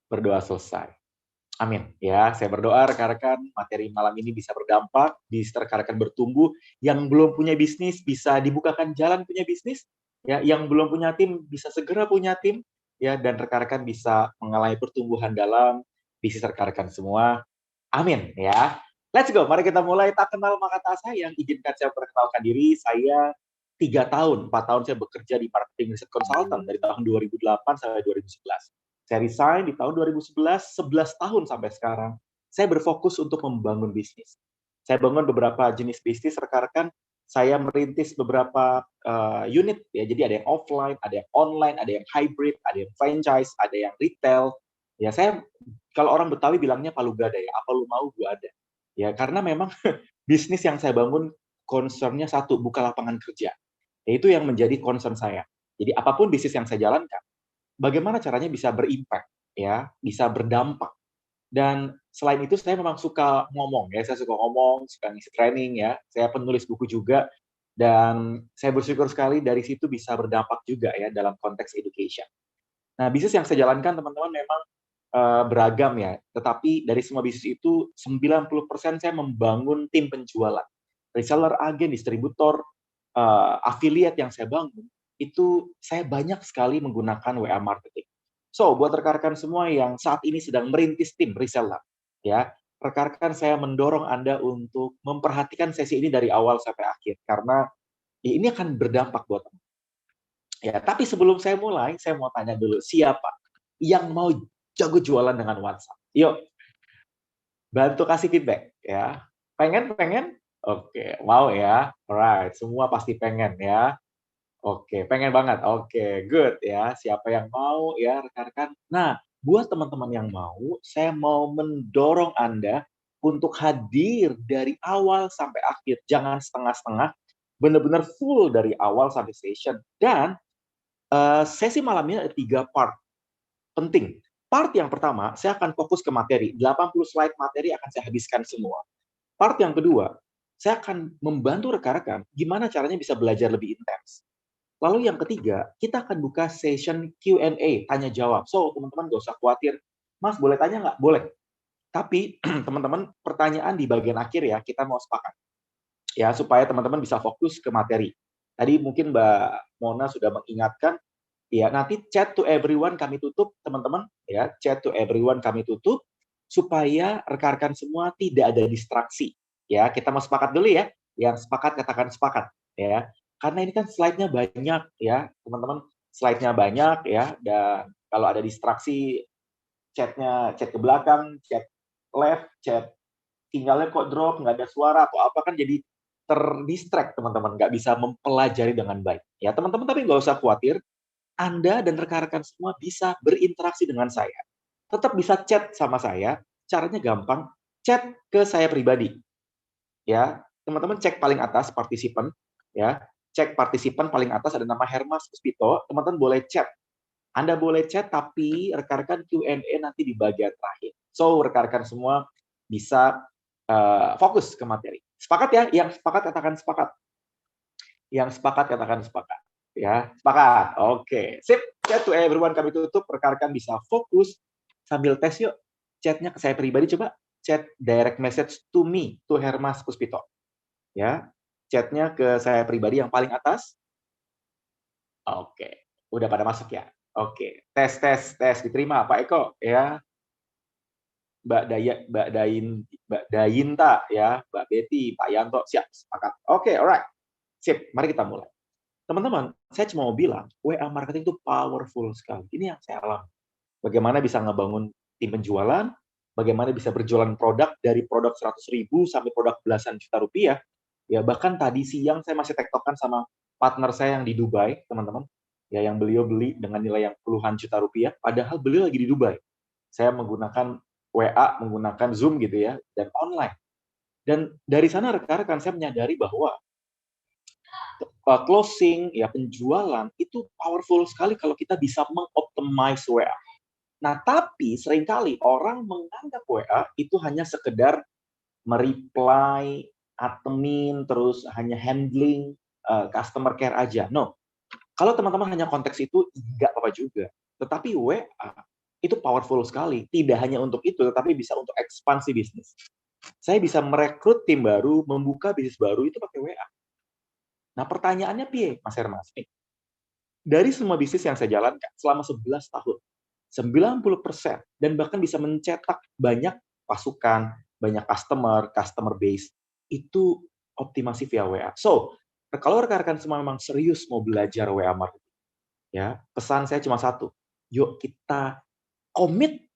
berdoa selesai. Amin. Ya, saya berdoa rekan-rekan materi malam ini bisa berdampak, bisa rekan-rekan bertumbuh, yang belum punya bisnis bisa dibukakan jalan punya bisnis, ya, yang belum punya tim bisa segera punya tim, ya, dan rekan-rekan bisa mengalami pertumbuhan dalam bisnis rekan-rekan semua. Amin, ya. Let's go, mari kita mulai. Tak kenal maka tak sayang. Izinkan saya perkenalkan diri. Saya 3 tahun, 4 tahun saya bekerja di marketing research consultant dari tahun 2008 sampai 2011. Saya resign di tahun 2011, 11 tahun sampai sekarang. Saya berfokus untuk membangun bisnis. Saya bangun beberapa jenis bisnis, rekan-rekan. Saya merintis beberapa unit, ya. Jadi ada yang offline, ada yang online, ada yang hybrid, ada yang franchise, ada yang retail. Ya, saya kalau orang Betawi bilangnya palu gada ya, apa lu mau gua ada. Ya, karena memang bisnis yang saya bangun concern-nya satu, buka lapangan kerja. Itu yang menjadi concern saya. Jadi apapun bisnis yang saya jalankan, bagaimana caranya bisa berimpact, ya, bisa berdampak. Dan selain itu saya memang suka ngomong ya, saya suka ngomong, suka ngisi training ya. Saya penulis buku juga dan saya bersyukur sekali dari situ bisa berdampak juga ya dalam konteks education. Nah, bisnis yang saya jalankan teman-teman memang beragam ya, tetapi dari semua bisnis itu 90% saya membangun tim penjualan. Reseller, agen, distributor, affiliate yang saya bangun, itu saya banyak sekali menggunakan WA marketing. So, buat rekan-rekan semua yang saat ini sedang merintis tim reseller, ya, rekan-rekan saya mendorong Anda untuk memperhatikan sesi ini dari awal sampai akhir, karena ya, ini akan berdampak buat Anda. Ya, tapi sebelum saya mulai, saya mau tanya dulu, siapa yang mau jago jualan dengan WhatsApp? Yuk, bantu kasih feedback ya. Pengen? Pengen? Oke, mau ya. Alright, semua pasti pengen ya. Oke, pengen banget. Oke, good ya. Siapa yang mau ya, rekan-rekan. Nah, buat teman-teman yang mau, saya mau mendorong Anda untuk hadir dari awal sampai akhir. Jangan setengah-setengah, benar-benar full dari awal sampai session. Dan sesi malam ini ada 3 part penting. Part yang pertama, saya akan fokus ke materi. 80 slide materi akan saya habiskan semua. Part yang kedua, saya akan membantu rekan-rekan gimana caranya bisa belajar lebih intens. Lalu yang ketiga, kita akan buka session Q&A, tanya jawab. So, teman-teman nggak usah khawatir. Mas, boleh tanya nggak? Boleh. Tapi, teman-teman, pertanyaan di bagian akhir ya, kita mau sepakat. Ya, supaya teman-teman bisa fokus ke materi. Tadi mungkin Mbak Mona sudah mengingatkan, ya, nanti chat to everyone kami tutup, teman-teman. Ya, chat to everyone kami tutup, supaya rekan-rekan semua tidak ada distraksi. Ya, kita mau sepakat dulu ya. Yang sepakat, katakan sepakat. Ya, karena ini kan slide-nya banyak, ya, teman-teman. Slide-nya banyak, ya, dan kalau ada distraksi, chat ke belakang, chat left, chat tinggalnya kok drop, nggak ada suara, atau apa, kan jadi terdistract, teman-teman. Nggak bisa mempelajari dengan baik. Ya, teman-teman, tapi nggak usah khawatir, anda dan rekan-rekan semua bisa berinteraksi dengan saya. Tetap bisa chat sama saya, caranya gampang, chat ke saya pribadi. Ya, teman-teman cek paling atas partisipan, ya. Cek partisipan paling atas ada nama Hermas Puspito, teman-teman boleh chat. Anda boleh chat tapi rekan-rekan Q&A nanti di bagian terakhir. So, rekan-rekan semua bisa fokus ke materi. Sepakat ya? Yang sepakat katakan sepakat. Yang sepakat katakan sepakat. Ya, sepakat. Oke, sip. Chat to everyone kami tutup, rekan-rekan bisa fokus sambil tes yuk. Chatnya ke saya pribadi coba. Chat direct message to me, to Hermas Puspito. Ya, chatnya ke saya pribadi yang paling atas. Oke, udah pada masuk ya. Oke, tes tes tes diterima Pak Eko ya. Mbak Dayinta ya, Mbak Betty, Pak Yanto, siap, sepakat. Oke, alright. Sip, mari kita mulai. Teman-teman, saya cuma mau bilang, WA marketing itu powerful sekali. Ini yang saya alami. Bagaimana bisa ngebangun tim penjualan, bagaimana bisa berjualan produk dari produk 100.000 sampai produk belasan juta rupiah. Ya, bahkan tadi siang saya masih tektokan sama partner saya yang di Dubai, teman-teman. Ya, yang beliau beli dengan nilai yang puluhan juta rupiah, padahal beliau lagi di Dubai. Saya menggunakan WA, menggunakan Zoom gitu ya, dan online. Dan dari sana rekan-rekan saya menyadari bahwa closing, ya penjualan itu powerful sekali kalau kita bisa mengoptimize WA. Nah, tapi seringkali orang menganggap WA itu hanya sekedar mereply, admin, terus hanya handling customer care aja. No, kalau teman-teman hanya konteks itu, nggak apa-apa juga. Tetapi WA Itu powerful sekali. Tidak hanya untuk itu, tetapi bisa untuk ekspansi bisnis. Saya bisa merekrut tim baru, membuka bisnis baru itu pakai WA. Nah, pertanyaannya piye, Mas Hermas? Dari semua bisnis yang saya jalankan selama 11 tahun, 90% dan bahkan bisa mencetak banyak pasukan, banyak customer base, itu optimasi via WA. So, kalau rekan-rekan semua memang serius mau belajar WA marketing, ya, pesan saya cuma satu, yuk kita komit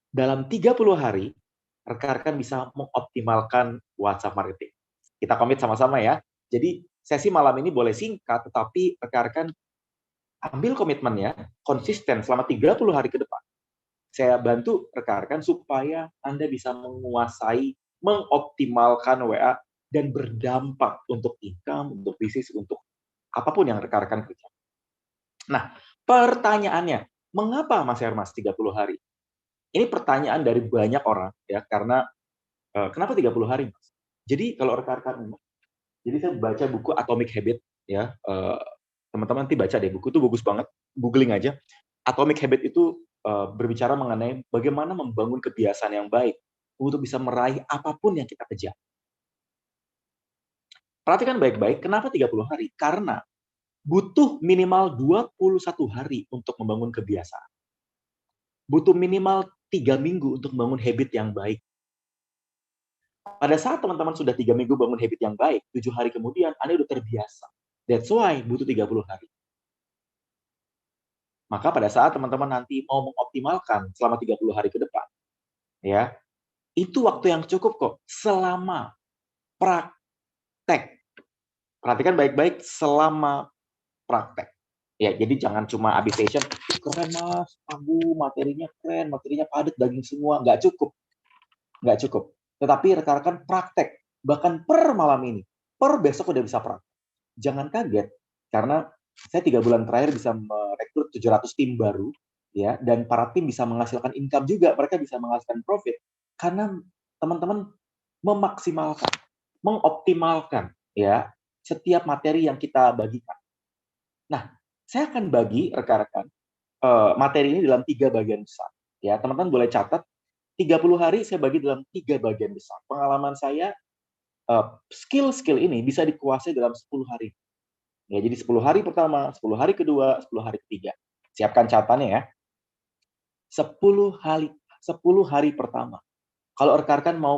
dalam 30 hari, rekan-rekan bisa mengoptimalkan WhatsApp marketing. Kita komit sama-sama ya. Jadi, sesi malam ini boleh singkat, tetapi rekan-rekan ambil komitmennya, konsisten selama 30 hari ke depan. Saya bantu rekan-rekan supaya Anda bisa menguasai, mengoptimalkan WA, dan berdampak untuk income, untuk bisnis, untuk apapun yang rekan-rekan kerjakan. Nah, pertanyaannya, mengapa Mas Hermas 30 hari? Ini pertanyaan dari banyak orang, ya, karena kenapa 30 hari, Mas? Jadi kalau rekan-rekan, jadi saya baca buku Atomic Habit, ya, teman-teman nanti baca deh, buku itu bagus banget, googling aja. Atomic Habit itu berbicara mengenai bagaimana membangun kebiasaan yang baik untuk bisa meraih apapun yang kita kejar. Perhatikan baik-baik, kenapa 30 hari? Karena butuh minimal 21 hari untuk membangun kebiasaan. Butuh minimal 3 minggu untuk membangun habit yang baik. Pada saat teman-teman sudah 3 minggu bangun habit yang baik, 7 hari kemudian Anda sudah terbiasa. That's why butuh 30 hari. Maka pada saat teman-teman nanti mau mengoptimalkan selama 30 hari ke depan, ya, itu waktu yang cukup kok selama praktek. Perhatikan baik-baik, selama praktek. Ya, jadi jangan cuma habis session, keren Mas, materinya keren, materinya padat, daging semua. Nggak cukup. Nggak cukup. Tetapi rekan-rekan praktek. Bahkan per malam ini, per besok udah bisa praktek. Jangan kaget, karena saya 3 bulan terakhir bisa merekrut 700 tim baru, ya, dan para tim bisa menghasilkan income juga, mereka bisa menghasilkan profit, karena teman-teman memaksimalkan, mengoptimalkan, ya, setiap materi yang kita bagikan. Nah, saya akan bagi rekan-rekan materi ini dalam 3 bagian besar, ya. Teman-teman boleh catat, 30 hari saya bagi dalam 3 bagian besar. Pengalaman saya, skill-skill ini bisa dikuasai dalam 10 hari. Ya, jadi 10 hari pertama, 10 hari kedua, 10 hari ketiga. Siapkan catatannya ya. 10 hari pertama. Kalau rekan-rekan mau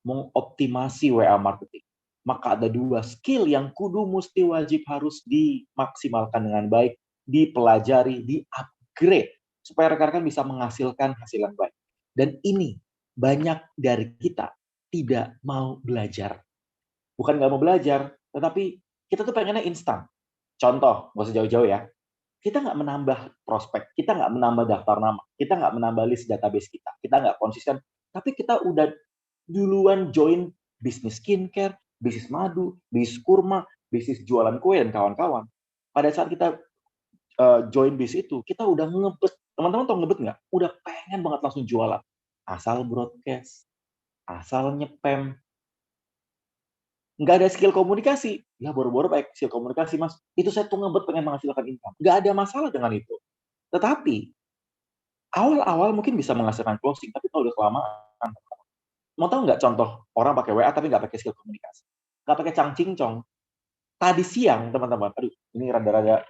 mengoptimasi WA marketing, maka ada 2 skill yang kudu mesti wajib harus dimaksimalkan dengan baik, dipelajari, di-upgrade, supaya rekan-rekan bisa menghasilkan hasil yang baik. Dan ini banyak dari kita tidak mau belajar. Bukan nggak mau belajar, tetapi kita tuh pengennya instan. Contoh, nggak usah jauh-jauh ya. Kita nggak menambah prospek, kita nggak menambah daftar nama, kita nggak menambah list database kita nggak konsisten, tapi kita udah duluan join bisnis skincare, bisnis madu, bisnis kurma, bisnis jualan kue, dan kawan-kawan. Pada saat kita join bisnis itu, kita udah ngebet. Teman-teman tau ngebet nggak? Udah pengen banget langsung jualan. Asal broadcast, asal nyepam, nggak ada skill komunikasi. Ya boro-boro pakai skill komunikasi Mas. Itu saya tuh ngebet pengen menghasilkan income. Nggak ada masalah dengan itu. Tetapi, awal-awal mungkin bisa menghasilkan closing, tapi kalau udah kelamaan, mau tahu nggak contoh orang pakai WA tapi nggak pakai skill komunikasi? Nggak pakai cangcingcong. Tadi siang, teman-teman, aduh, ini rada-rada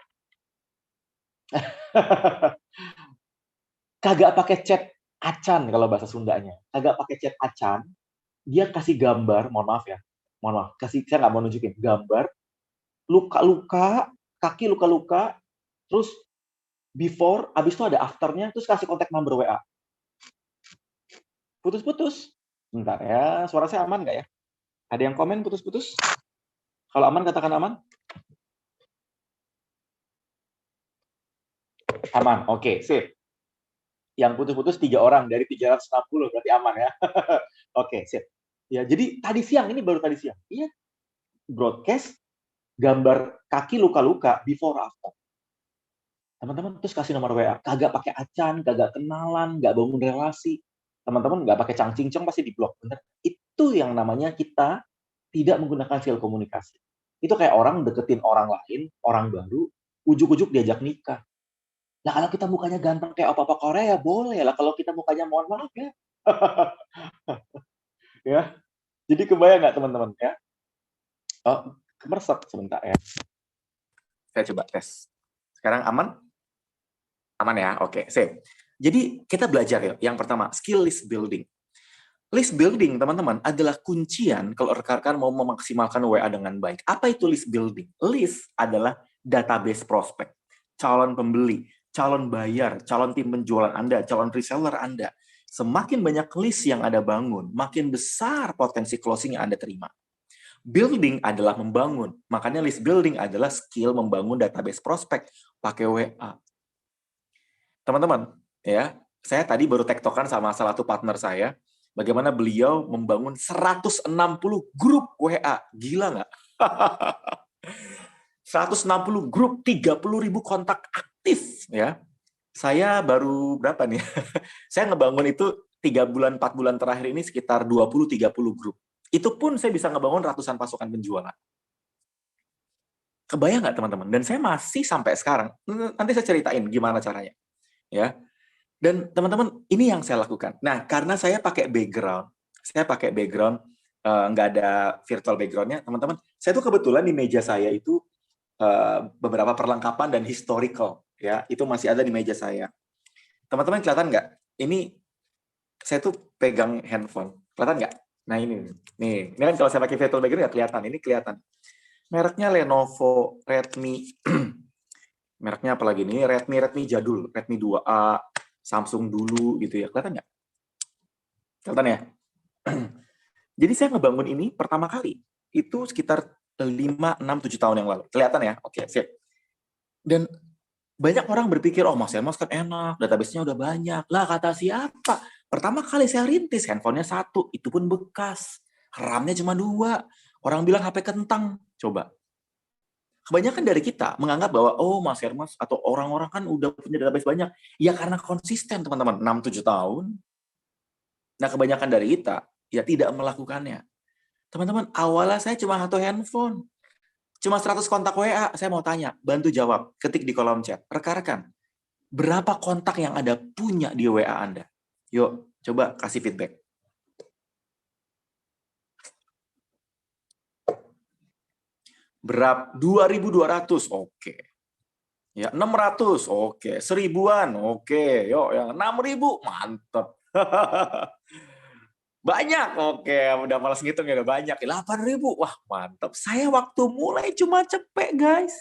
kagak pakai chat acan kalau bahasa Sundanya. Kagak pakai chat acan, dia kasih gambar, mohon maaf, saya nggak mau nunjukin, gambar luka-luka, kaki luka-luka, terus before, habis itu ada after-nya, terus kasih kontak nomor WA. Putus-putus. Bentar ya, suara saya aman nggak ya? Ada yang komen putus-putus? Kalau aman, katakan aman. Aman, oke, sip. Yang putus-putus 3 orang dari 360, berarti aman ya. Oke, sip. Ya, jadi tadi siang, ini baru tadi siang. Iya, broadcast gambar kaki luka-luka before after. Teman-teman terus kasih nomor WA, kagak pakai acan, kagak kenalan, nggak bangun relasi. Teman-teman nggak pakai cangcingcong pasti diblok, bener. Itu yang namanya kita tidak menggunakan skill komunikasi. Itu kayak orang deketin orang lain, orang baru, ujuk-ujuk diajak nikah. Lah kalau kita mukanya ganteng kayak opa-opa Korea, boleh lah. Kalau kita mukanya mohon maaf ya. Ya, jadi kebayang nggak teman-teman ya? Oh, kemersek sebentar ya. Saya coba tes. Sekarang aman? Aman ya? Oke, sip. Jadi kita belajar ya. Yang pertama, skill list building. List building, teman-teman, adalah kuncian kalau rekan-rekan mau memaksimalkan WA dengan baik. Apa itu list building? List adalah database prospek, calon pembeli, calon bayar, calon tim penjualan Anda, calon reseller Anda. Semakin banyak list yang Anda bangun, makin besar potensi closing yang Anda terima. Building adalah membangun. Makanya list building adalah skill membangun database prospek pakai WA. Teman-teman, ya, saya tadi baru tektokan sama salah satu partner saya, bagaimana beliau membangun 160 grup WA. Gila nggak? 160 grup, 30.000 kontak aktif. Ya, saya baru berapa nih? Saya ngebangun itu 3 bulan, 4 bulan terakhir ini sekitar 20-30 grup. Itu pun saya bisa ngebangun ratusan pasukan penjualan. Kebayang nggak teman-teman? Dan saya masih sampai sekarang. Nanti saya ceritain gimana caranya. Ya, dan teman-teman, ini yang saya lakukan. Nah, karena saya pakai background nggak ada virtual background-nya, teman-teman. Saya tuh kebetulan di meja saya itu beberapa perlengkapan dan historical, ya, itu masih ada di meja saya. Teman-teman kelihatan nggak? Ini saya tuh pegang handphone, kelihatan nggak? Nah ini kan kalau saya pakai virtual background nggak kelihatan, ini kelihatan. Mereknya Lenovo, Redmi, mereknya apa lagi nih? Redmi jadul, Redmi 2A, Samsung dulu gitu ya. Kelihatan nggak? Kelihatan ya? Jadi saya ngebangun ini pertama kali itu sekitar 5, 6, 7 tahun yang lalu. Kelihatan ya? Oke, sip. Dan banyak orang berpikir, oh Mas Hermas kan enak, database-nya udah banyak. Lah kata siapa? Pertama kali saya rintis, handphonenya 1, itu pun bekas. RAM-nya cuma 2. Orang bilang HP kentang. Coba. Kebanyakan dari kita menganggap bahwa, oh Mas Hermas atau orang-orang kan udah punya database banyak. Ya karena konsisten teman-teman, 6-7 tahun. Nah kebanyakan dari kita, ya tidak melakukannya. Teman-teman, awalnya saya cuma satu handphone. Cuma 100 kontak WA. Saya mau tanya, bantu jawab. Ketik di kolom chat. Rekan-rekan, berapa kontak yang Anda punya di WA Anda? Yuk, coba kasih feedback. Berapa? 2.200. Oke. Ya, 600. Oke. 1.000-an. Oke. Yuk, yang 6.000. Mantap. Banyak. Oke, udah malas ngitung ya, udah banyak. 8.000. Wah, mantap. Saya waktu mulai cuma cepet, guys.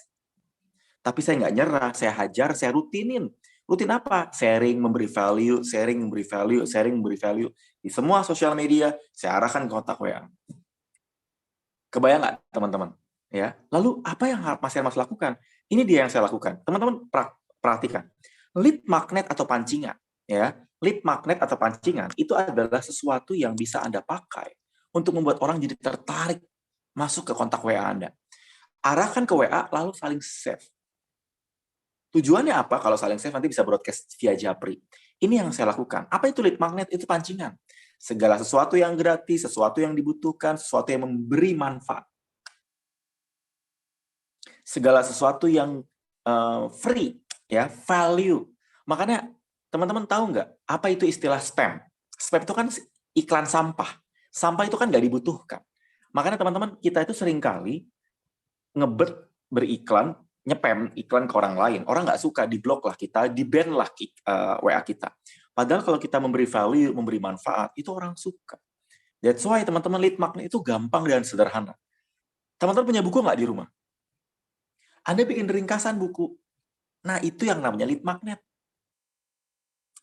Tapi saya nggak nyerah, saya hajar, saya rutinin. Rutin apa? Sharing, memberi value, sharing, memberi value, sharing, memberi value. Di semua sosial media, saya arahkan ke kontak WA. Kebayang nggak, teman-teman? Ya. Lalu, apa yang Mas Hermas lakukan? Ini dia yang saya lakukan. Teman-teman, perhatikan. Lead magnet atau pancingan. Ya. Lead magnet atau pancingan, itu adalah sesuatu yang bisa Anda pakai untuk membuat orang jadi tertarik masuk ke kontak WA Anda. Arahkan ke WA, lalu saling save. Tujuannya apa? Kalau saling save nanti bisa broadcast via Japri. Ini yang saya lakukan. Apa itu lead magnet? Itu pancingan. Segala sesuatu yang gratis, sesuatu yang dibutuhkan, sesuatu yang memberi manfaat. Segala sesuatu yang free, ya, value. Makanya teman-teman tahu nggak apa itu istilah spam? Spam itu kan iklan sampah. Sampah itu kan nggak dibutuhkan. Makanya teman-teman kita itu seringkali beriklan, nyepam iklan ke orang lain. Orang nggak suka, di-block lah kita, di-ban lah WA kita. Padahal kalau kita memberi value, memberi manfaat, itu orang suka. That's why teman-teman lead magnet itu gampang dan sederhana. Teman-teman punya buku nggak di rumah? Anda bikin ringkasan buku. Nah, itu yang namanya lead magnet.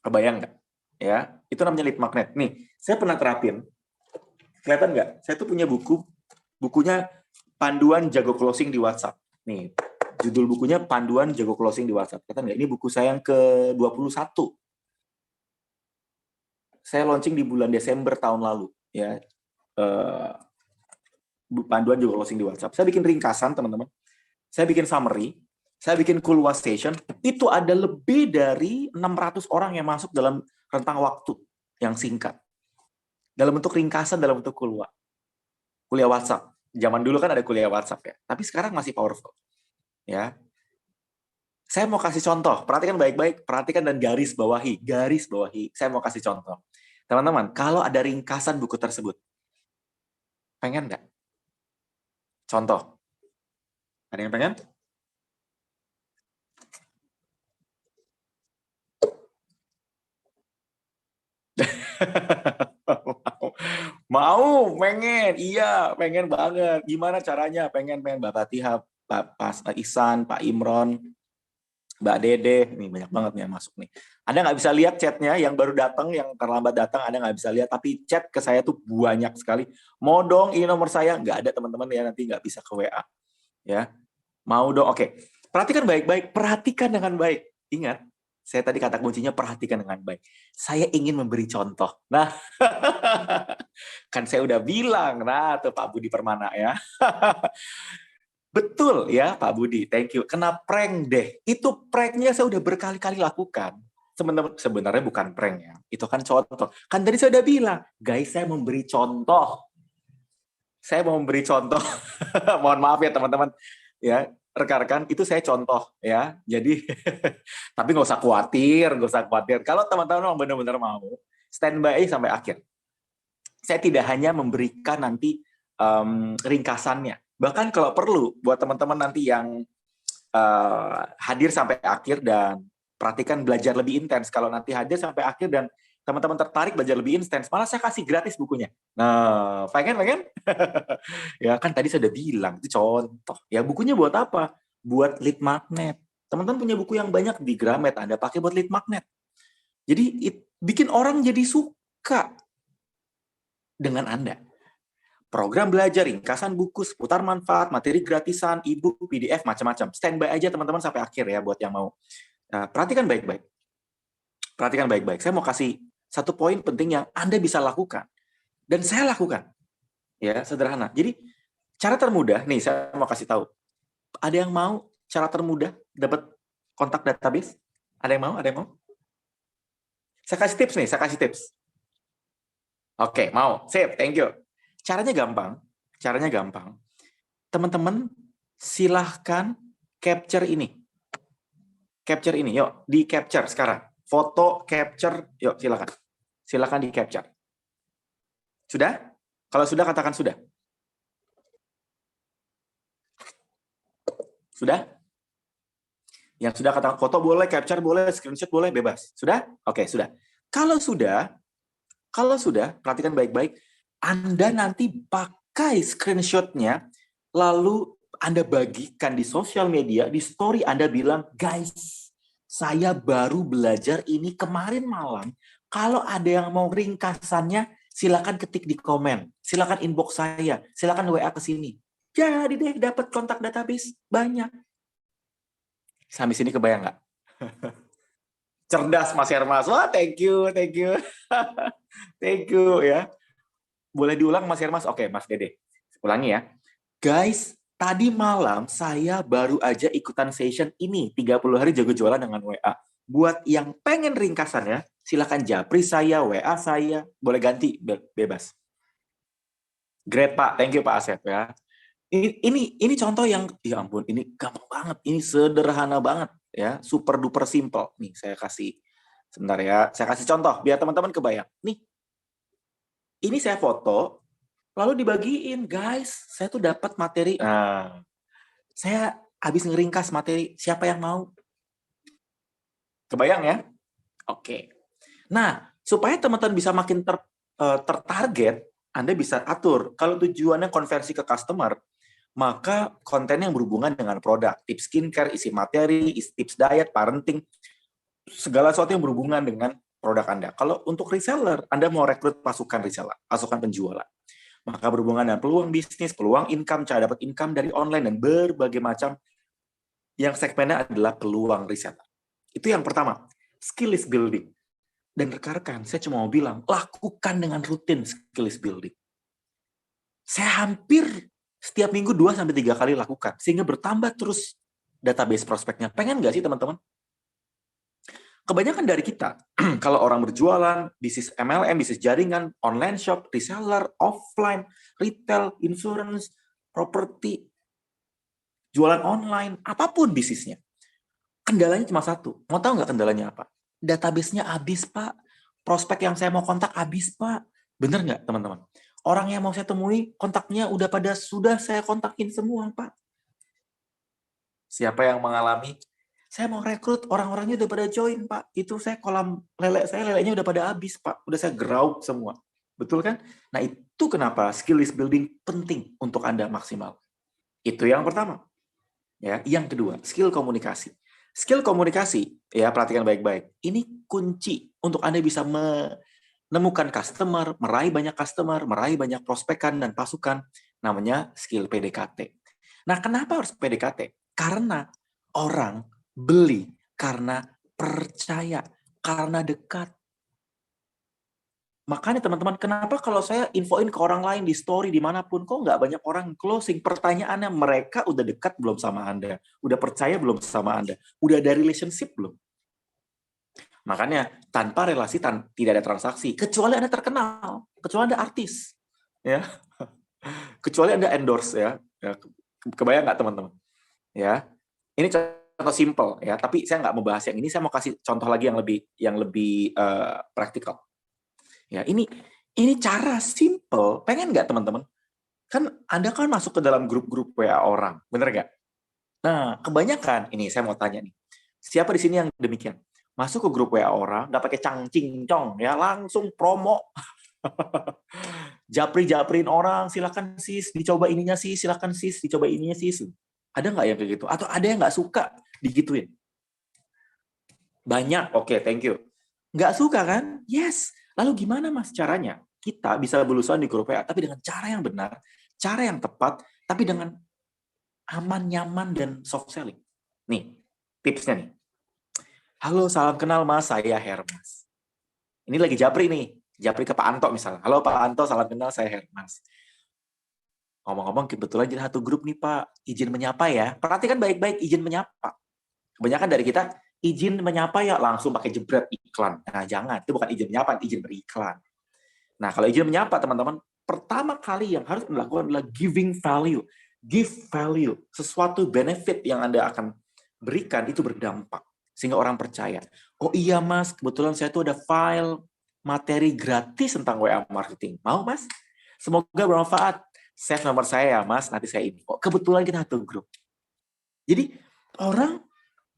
Kebayang nggak? Ya, itu namanya lead magnet. Nih, saya pernah terapin. Kelihatan nggak? Saya tuh punya bukunya Panduan Jago Closing di WhatsApp. Nih, judul bukunya Panduan Jago Closing di WhatsApp. Kelihatan nggak? Ini buku saya yang ke-21. Saya launching di bulan Desember tahun lalu. Ya, Panduan Jago Closing di WhatsApp. Saya bikin ringkasan, teman-teman. Saya bikin summary. Saya bikin conversation. Itu ada lebih dari 600 orang yang masuk dalam rentang waktu yang singkat. Dalam bentuk ringkasan, dalam bentuk kuliah WhatsApp. Zaman dulu kan ada kuliah WhatsApp ya, tapi sekarang masih powerful. Ya. Saya mau kasih contoh, perhatikan baik-baik, perhatikan dan garis bawahi. Garis bawahi, saya mau kasih contoh. Teman-teman, kalau ada ringkasan buku tersebut, pengen nggak? Contoh, ada yang pengen? Mau, pengen, iya, pengen banget. Gimana caranya? Pengen Bapak Tihab, Pak Ihsan, Pak Imron, Mbak Dede, nih banyak banget nih yang masuk nih. Anda nggak bisa lihat chatnya, yang baru datang, yang terlambat datang, Anda nggak bisa lihat, tapi chat ke saya tuh banyak sekali. Mau dong, ini nomor saya, nggak ada teman-teman ya, nanti nggak bisa ke WA. Ya, mau dong, oke. Perhatikan baik-baik, perhatikan dengan baik. Ingat, saya tadi kata kuncinya perhatikan dengan baik. Saya ingin memberi contoh. Nah, kan saya udah bilang, nah tuh Pak Budi Permana ya. Betul ya Pak Budi, thank you. Kena prank deh. Itu pranknya saya udah berkali-kali lakukan. Sebenarnya bukan prank ya. Itu kan contoh. Kan tadi saya udah bilang, guys saya memberi contoh. Saya mau memberi contoh. Mohon maaf ya teman-teman. Ya, rekan-rekan, itu saya contoh ya. Jadi, tapi nggak usah khawatir, nggak usah khawatir. Kalau teman-teman benar-benar mau, standby sampai akhir. Saya tidak hanya memberikan nanti ringkasannya. Bahkan kalau perlu, buat teman-teman nanti yang hadir sampai akhir dan perhatikan belajar lebih intens. Kalau nanti hadir sampai akhir dan teman-teman tertarik belajar lebih intens, malah saya kasih gratis bukunya. Nah, pengen? Ya kan tadi saya udah bilang, itu contoh. Ya bukunya buat apa? Buat lead magnet. Teman-teman punya buku yang banyak di Gramet, Anda pakai buat lead magnet. Jadi bikin orang jadi suka dengan Anda. Program belajar, ringkasan buku, seputar manfaat, materi gratisan, e-book, PDF, macam-macam. Standby aja teman-teman sampai akhir ya buat yang mau. Nah, perhatikan baik-baik. Perhatikan baik-baik. Saya mau kasih satu poin penting yang Anda bisa lakukan. Dan saya lakukan. Ya, sederhana. Jadi, cara termudah, nih saya mau kasih tahu. Ada yang mau cara termudah dapat kontak database? Ada yang mau? Ada yang mau? Saya kasih tips nih, saya kasih tips. Oke, mau. Sip, thank you. Caranya gampang. Caranya gampang. Teman-teman, silahkan capture ini. Capture ini, yuk. Di capture sekarang. Foto, capture, yuk silahkan. Silahkan di capture. Sudah? Kalau sudah, katakan sudah. Sudah? Yang sudah katakan foto boleh, capture boleh, screenshot boleh, bebas. Sudah? Oke, sudah. Kalau sudah, perhatikan baik-baik, Anda nanti pakai screenshot-nya, lalu Anda bagikan di sosial media, di story Anda bilang, guys, saya baru belajar ini kemarin malam. Kalau ada yang mau ringkasannya, silakan ketik di komen. Silakan inbox saya. Silakan WA ke sini. Jadi deh dapat kontak database banyak. Sampai sini kebayang nggak? Cerdas Mas Hermas. Wah, thank you. Thank you ya. Boleh diulang Mas Hermas? Oke, Mas Dede. Ulangi ya. Guys, tadi malam saya baru aja ikutan session ini 30 hari jago jualan dengan WA. Buat yang pengen ringkasannya, silakan japri saya, WA saya, boleh ganti bebas. Great Pak, thank you Pak Asep ya. Ini contoh yang ya ampun, ini gampang banget, ini sederhana banget ya, super duper simple. Nih saya kasih sebentar ya, saya kasih contoh biar teman-teman kebayang. Nih, ini saya foto, lalu dibagiin, guys, saya tuh dapat materi. Nah, saya habis ngeringkas materi, siapa yang mau? Kebayang ya? Oke. Nah, supaya teman-teman bisa makin tertarget, Anda bisa atur. Kalau tujuannya konversi ke customer, maka konten yang berhubungan dengan produk, tips skincare, isi materi, tips diet, parenting, segala sesuatu yang berhubungan dengan produk Anda. Kalau untuk reseller, Anda mau rekrut pasukan reseller, pasukan penjualan. Maka berhubungan dengan peluang bisnis, peluang income, cara dapat income dari online, dan berbagai macam yang segmennya adalah peluang reseller. Itu yang pertama, skill is building. Dan rekan-rekan, saya cuma mau bilang, lakukan dengan rutin skill is building. Saya hampir setiap minggu 2-3 kali lakukan, sehingga bertambah terus database prospeknya. Pengen nggak sih teman-teman? Kebanyakan dari kita, kalau orang berjualan, bisnis MLM, bisnis jaringan, online shop, reseller, offline, retail, insurance, properti, jualan online, apapun bisnisnya. kendalanya cuma satu. Mau tahu nggak kendalanya apa? Database-nya habis, Pak. Prospek yang saya mau kontak habis, Pak. Bener nggak, teman-teman? Orang yang mau saya temui, kontaknya sudah saya kontakin semua, Pak. Siapa yang mengalami? Saya mau rekrut, orang-orangnya udah pada join, Pak. Itu saya kolam leleknya udah pada habis, Pak. Udah saya geraup semua. Betul kan? Nah, itu kenapa skill list building penting untuk Anda maksimal. Itu yang pertama. Ya, yang kedua, skill komunikasi. Skill komunikasi, ya perhatikan baik-baik. Ini kunci untuk Anda bisa menemukan customer, meraih banyak customer, meraih banyak prospekan dan pasukan. Namanya skill PDKT. Nah, kenapa harus PDKT? Karena orang beli karena percaya, karena dekat. Makanya teman-teman, kenapa kalau saya infoin ke orang lain di story dimanapun, kok nggak banyak orang closing? Pertanyaannya, mereka udah dekat belum sama Anda? Udah percaya belum sama Anda? Udah ada relationship belum? Makanya, tanpa relasi, tidak ada transaksi. Kecuali Anda terkenal, kecuali Anda artis. Ya. Kecuali Anda endorse. Ya. Kebayang nggak teman-teman? Ya. Ini contoh simple, ya. Tapi saya nggak mau bahas yang ini, saya mau kasih contoh lagi yang lebih praktikal. Ya, ini cara simple. Pengen nggak teman-teman? Kan Anda kan masuk ke dalam grup-grup WA orang, bener nggak? Nah, kebanyakan, ini saya mau tanya nih, siapa di sini yang demikian? Masuk ke grup WA orang, nggak pakai cang-cing-cong, ya langsung promo. Japri-japrin orang, silakan sis, dicoba ininya sis, silakan sis, dicoba ininya sis. Ada nggak yang kayak gitu? Atau ada yang nggak suka digituin? Banyak, oke, thank you. Nggak suka kan? Yes. Lalu gimana mas caranya? Kita bisa belusuan di grup WA, tapi dengan cara yang benar, cara yang tepat, tapi dengan aman, nyaman, dan soft selling. Nih, tipsnya nih. Halo, salam kenal mas, saya Hermas. Ini lagi japri nih, japri ke Pak Anto misalnya. Halo Pak Anto, salam kenal, saya Hermas. Ngomong-ngomong, kebetulan kita satu grup nih Pak, izin menyapa ya. Perhatikan baik-baik, izin menyapa. Kebanyakan dari kita, izin menyapa ya langsung pakai jebret iklan. Nah, jangan. Itu bukan izin menyapa, izin beriklan. Nah, kalau izin menyapa, teman-teman, pertama kali yang harus dilakukan adalah giving value. Give value. Sesuatu benefit yang Anda akan berikan itu berdampak. Sehingga orang percaya. Oh iya, Mas, kebetulan saya tuh ada file materi gratis tentang WA marketing. Mau, Mas? Semoga bermanfaat. Save nomor saya ya, Mas. Nanti saya info. Kebetulan kita satu grup. Jadi, orang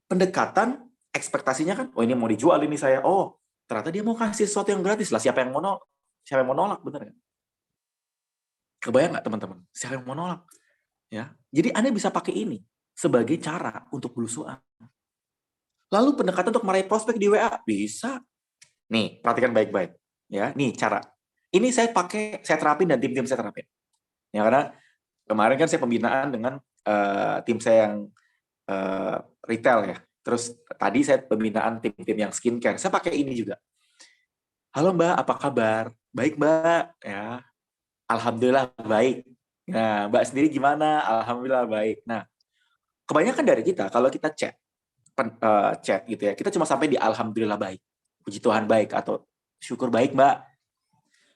pendekatan ekspektasinya kan, oh ini mau dijual ini saya, oh ternyata dia mau kasih sesuatu yang gratis lah, siapa yang mau nolak, bener kan? Kebayang nggak teman-teman? Siapa yang mau nolak? Ya, jadi Anda bisa pakai ini sebagai cara untuk belusuan. Lalu pendekatan untuk meraih prospek di WA bisa. Nih, perhatikan baik-baik. Ya, nih cara. Ini saya terapin dan tim-tim saya terapin. Ya karena kemarin kan saya pembinaan dengan tim saya yang retail ya. Terus tadi saya pembinaan tim-tim yang skincare. Saya pakai ini juga. Halo Mbak, apa kabar? Baik Mbak. Ya, alhamdulillah baik. Nah, Mbak sendiri gimana? Alhamdulillah baik. Nah, kebanyakan dari kita kalau kita chat gitu ya, kita cuma sampai di alhamdulillah baik. Puji Tuhan baik atau syukur baik Mbak.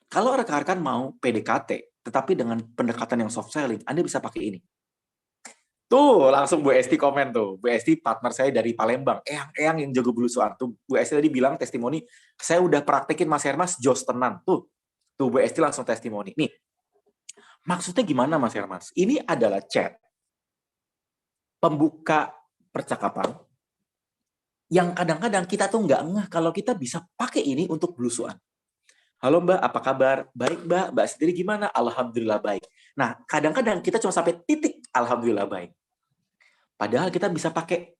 Kalau rekan-rekan mau PDKT, tetapi dengan pendekatan yang soft selling, Anda bisa pakai ini. Tuh, langsung Bu Esti komen tuh. Bu Esti partner saya dari Palembang. Eyang yang jago belusuan. Tuh, Bu Esti tadi bilang testimoni, saya udah praktekin Mas Hermas, jos tenan. Tuh Bu Esti langsung testimoni. Nih, maksudnya gimana Mas Hermas? Ini adalah chat. Pembuka percakapan. Yang kadang-kadang kita tuh nggak ngeh kalau kita bisa pakai ini untuk belusuan. Halo Mbak, apa kabar? Baik Mbak, Mbak sendiri gimana? Alhamdulillah baik. Nah, kadang-kadang kita cuma sampai titik alhamdulillah baik. Padahal kita bisa pakai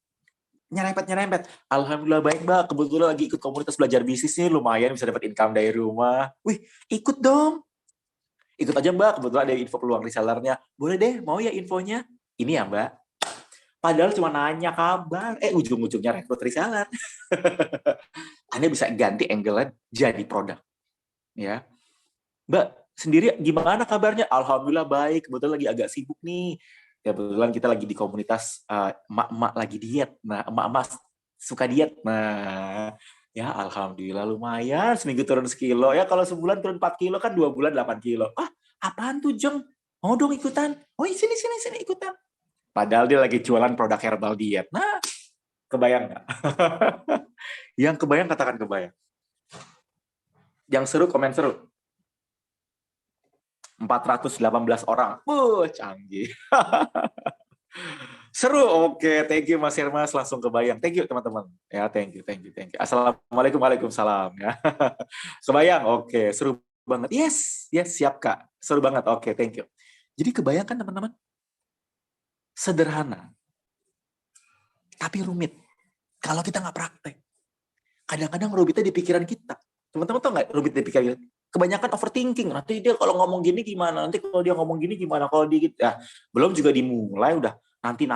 nyerempet. Alhamdulillah baik Mbak, kebetulan lagi ikut komunitas belajar bisnis nih, lumayan bisa dapat income dari rumah. Wih, ikut dong. Ikut aja Mbak, kebetulan ada info peluang resellernya. Boleh deh, mau ya infonya? Ini ya Mbak. Padahal cuma nanya kabar, ujung-ujungnya rekrut reseller. Anda bisa ganti angle-nya jadi produk. Ya, Mbak, sendiri gimana kabarnya? Alhamdulillah baik, kebetulan lagi agak sibuk nih. Ya, kebetulan kita lagi di komunitas emak-emak lagi diet. Nah, emak-emak suka diet. Nah, ya alhamdulillah lumayan. Seminggu turun sekilo. Ya kalau sebulan turun 4 kilo kan 2 bulan 8 kilo. Ah, apaan tuh Jeng? Mau dong ikutan? Oh sini ikutan. Padahal dia lagi jualan produk herbal diet. Nah, Kebayang nggak? Yang kebayang katakan kebayang. Yang seru komen seru. 418 orang. Canggih. Seru, oke. Thank you Mas Hermas, langsung kebayang. Thank you teman-teman. Ya, thank you. Assalamualaikum, waalaikumsalam. Ya. Kebayang, oke. Seru banget. Yes, siap Kak. Seru banget, oke, thank you. Jadi kebayangkan teman-teman, sederhana, tapi rumit. Kalau kita nggak praktek. Kadang-kadang rumitnya di pikiran kita. Teman-teman tahu nggak rumit di pikiran kita? Kebanyakan overthinking. Nanti dia kalau ngomong gini gimana? Nanti kalau dia ngomong gini gimana? Kalau dia gitu. Ya, belum juga dimulai udah nanti.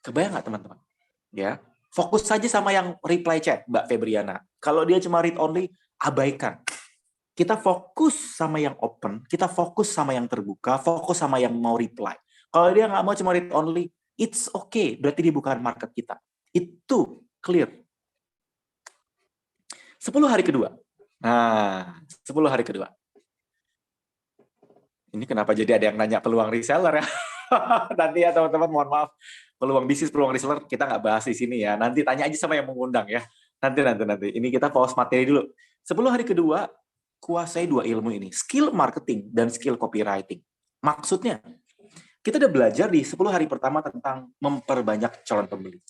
Kebayang nggak teman-teman? Ya, fokus saja sama yang reply chat, Mbak Febriana. Kalau dia cuma read only, abaikan. Kita fokus sama yang open, kita fokus sama yang terbuka, fokus sama yang mau reply. Kalau dia nggak mau cuma read only, it's okay. Berarti dia bukan market kita. Itu clear. 10 hari kedua. Nah, 10 hari kedua. Ini kenapa jadi ada yang nanya peluang reseller ya? Nanti ya teman-teman, mohon maaf. Peluang bisnis, peluang reseller, kita nggak bahas di sini ya. Nanti tanya aja sama yang mengundang ya. Nanti. Ini kita pause materi dulu. 10 hari kedua, kuasai 2 ilmu ini. Skill marketing dan skill copywriting. Maksudnya, kita udah belajar di 10 hari pertama tentang memperbanyak calon pembeli.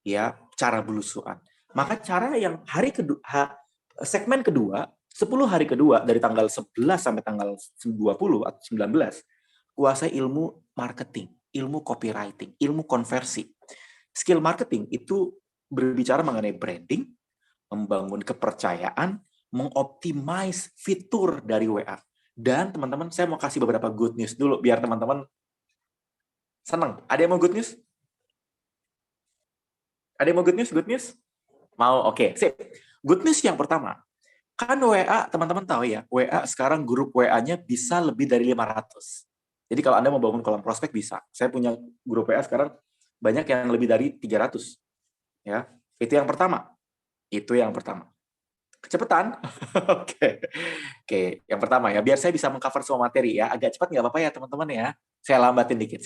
Ya, cara belusuan. Maka cara yang hari kedua, segmen kedua, 10 hari kedua dari tanggal 11 sampai tanggal 20 atau 19, kuasai ilmu marketing, ilmu copywriting, ilmu konversi. Skill marketing itu berbicara mengenai branding, membangun kepercayaan, mengoptimize fitur dari WA. Dan teman-teman, saya mau kasih beberapa good news dulu biar teman-teman senang. Ada yang mau good news? Ada yang mau good news? Good news? Mau? Oke, sip. Good news yang pertama, kan WA, teman-teman tahu ya, WA sekarang grup WA-nya bisa lebih dari 500. Jadi kalau Anda mau bangun kolom prospek bisa. Saya punya grup WA sekarang banyak yang lebih dari 300. Ya, itu yang pertama. Kecepatan? Oke, yang pertama ya, biar saya bisa mengcover semua materi ya. Agak cepat nggak apa-apa ya teman-teman ya. Saya lambatin dikit.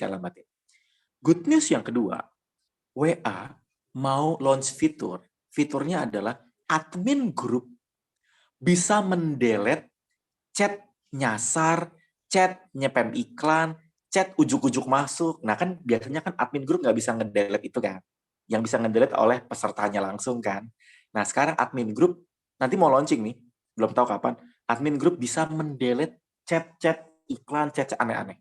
Good news yang kedua, WA mau launch fitur. Fiturnya adalah admin grup bisa mendelete chat nyasar, chat nyepam iklan, chat ujuk-ujuk masuk. Nah kan biasanya kan admin grup nggak bisa ngedelete itu kan. Yang bisa ngedelete oleh pesertanya langsung kan. Nah sekarang admin grup, nanti mau launching nih, belum tahu kapan, admin grup bisa mendelete chat-chat iklan, chat aneh-aneh.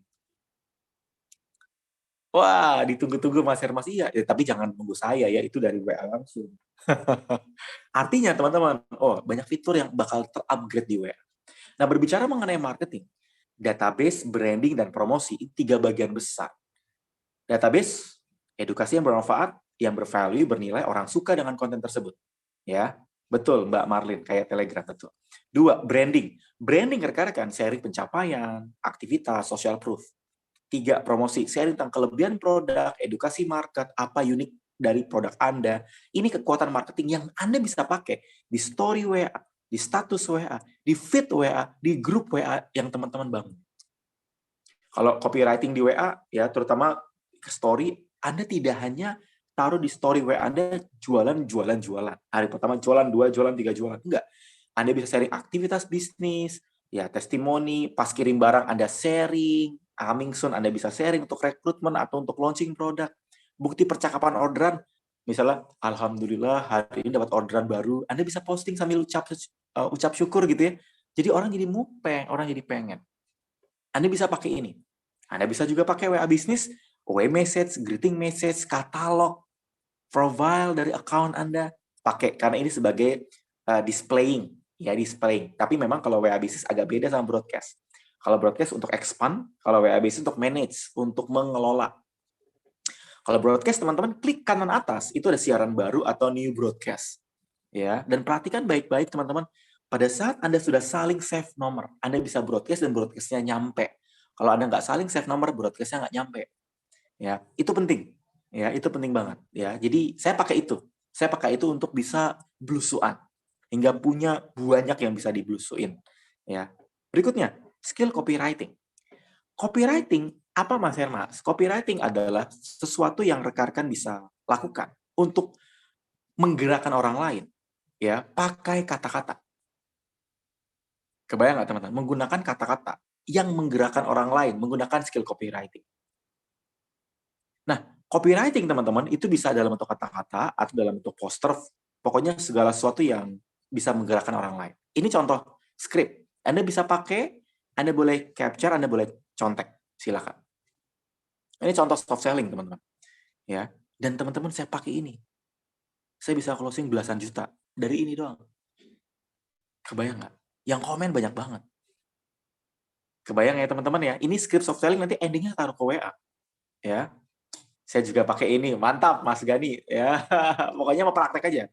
Wah, ditunggu-tunggu Mas Hermas. Iya, ya, tapi jangan tunggu saya ya, itu dari WA langsung. Artinya teman-teman, banyak fitur yang bakal ter-upgrade di WA. Nah, berbicara mengenai marketing, database, branding, dan promosi, itu 3 bagian besar. Database, edukasi yang bermanfaat, yang bervalue, bernilai, orang suka dengan konten tersebut. Ya, betul Mbak Marlin, kayak Telegram betul. 2, branding. Branding rekan-rekan, sharing pencapaian, aktivitas, social proof. 3, promosi, sharing tentang kelebihan produk, edukasi market, apa unik dari produk Anda. Ini kekuatan marketing yang Anda bisa pakai di story WA, di status WA, di feed WA, di grup WA yang teman-teman bangun. Kalau copywriting di WA, ya terutama story, Anda tidak hanya taruh di story WA Anda jualan. Hari pertama jualan, 2 jualan, 3 jualan. Enggak. Anda bisa sharing aktivitas bisnis, ya testimoni, pas kirim barang Anda sharing, coming soon Anda bisa sharing untuk rekrutmen atau untuk launching produk. Bukti percakapan orderan, misalnya, alhamdulillah hari ini dapat orderan baru, Anda bisa posting sambil ucap syukur gitu ya. Jadi orang jadi mupeng, orang jadi pengen. Anda bisa pakai ini. Anda bisa juga pakai WA bisnis, WA message, greeting message, katalog, profile dari account Anda. Pakai, karena ini sebagai displaying. Tapi memang kalau WA bisnis agak beda sama broadcast. Kalau broadcast untuk expand, kalau WA bisnis untuk manage, untuk mengelola. Kalau broadcast, teman-teman klik kanan atas, itu ada siaran baru atau new broadcast. Ya, dan perhatikan baik-baik teman-teman, pada saat Anda sudah saling save nomor, Anda bisa broadcast dan broadcast-nya nyampe. Kalau Anda nggak saling save nomor, broadcast-nya nggak nyampe. Ya, itu penting. Ya, itu penting banget. Ya, jadi saya pakai itu. Saya pakai itu untuk bisa blusuan. Hingga punya banyak yang bisa diblusuin. Ya. Berikutnya, skill copywriting. Copywriting, apa Mas Hermas? Copywriting adalah sesuatu yang rekan-rekan bisa lakukan. untuk menggerakkan orang lain, ya, pakai kata-kata. Kebayang nggak teman-teman? Menggunakan kata-kata yang menggerakkan orang lain, menggunakan skill copywriting. Nah, copywriting teman-teman itu bisa dalam bentuk kata-kata atau dalam bentuk poster, pokoknya segala sesuatu yang bisa menggerakkan orang lain. Ini contoh script. Anda bisa pakai, Anda boleh capture, Anda boleh contek. Silakan. Ini contoh soft selling, teman-teman. Ya. Dan teman-teman saya pakai ini. Saya bisa closing belasan juta dari ini doang. Kebayang nggak? Yang komen banyak banget. Kebayang ya teman-teman ya. Ini script soft selling nanti endingnya taruh ke WA. Ya. Saya juga pakai ini. Mantap, Mas Gani. Ya. Pokoknya mau praktek aja.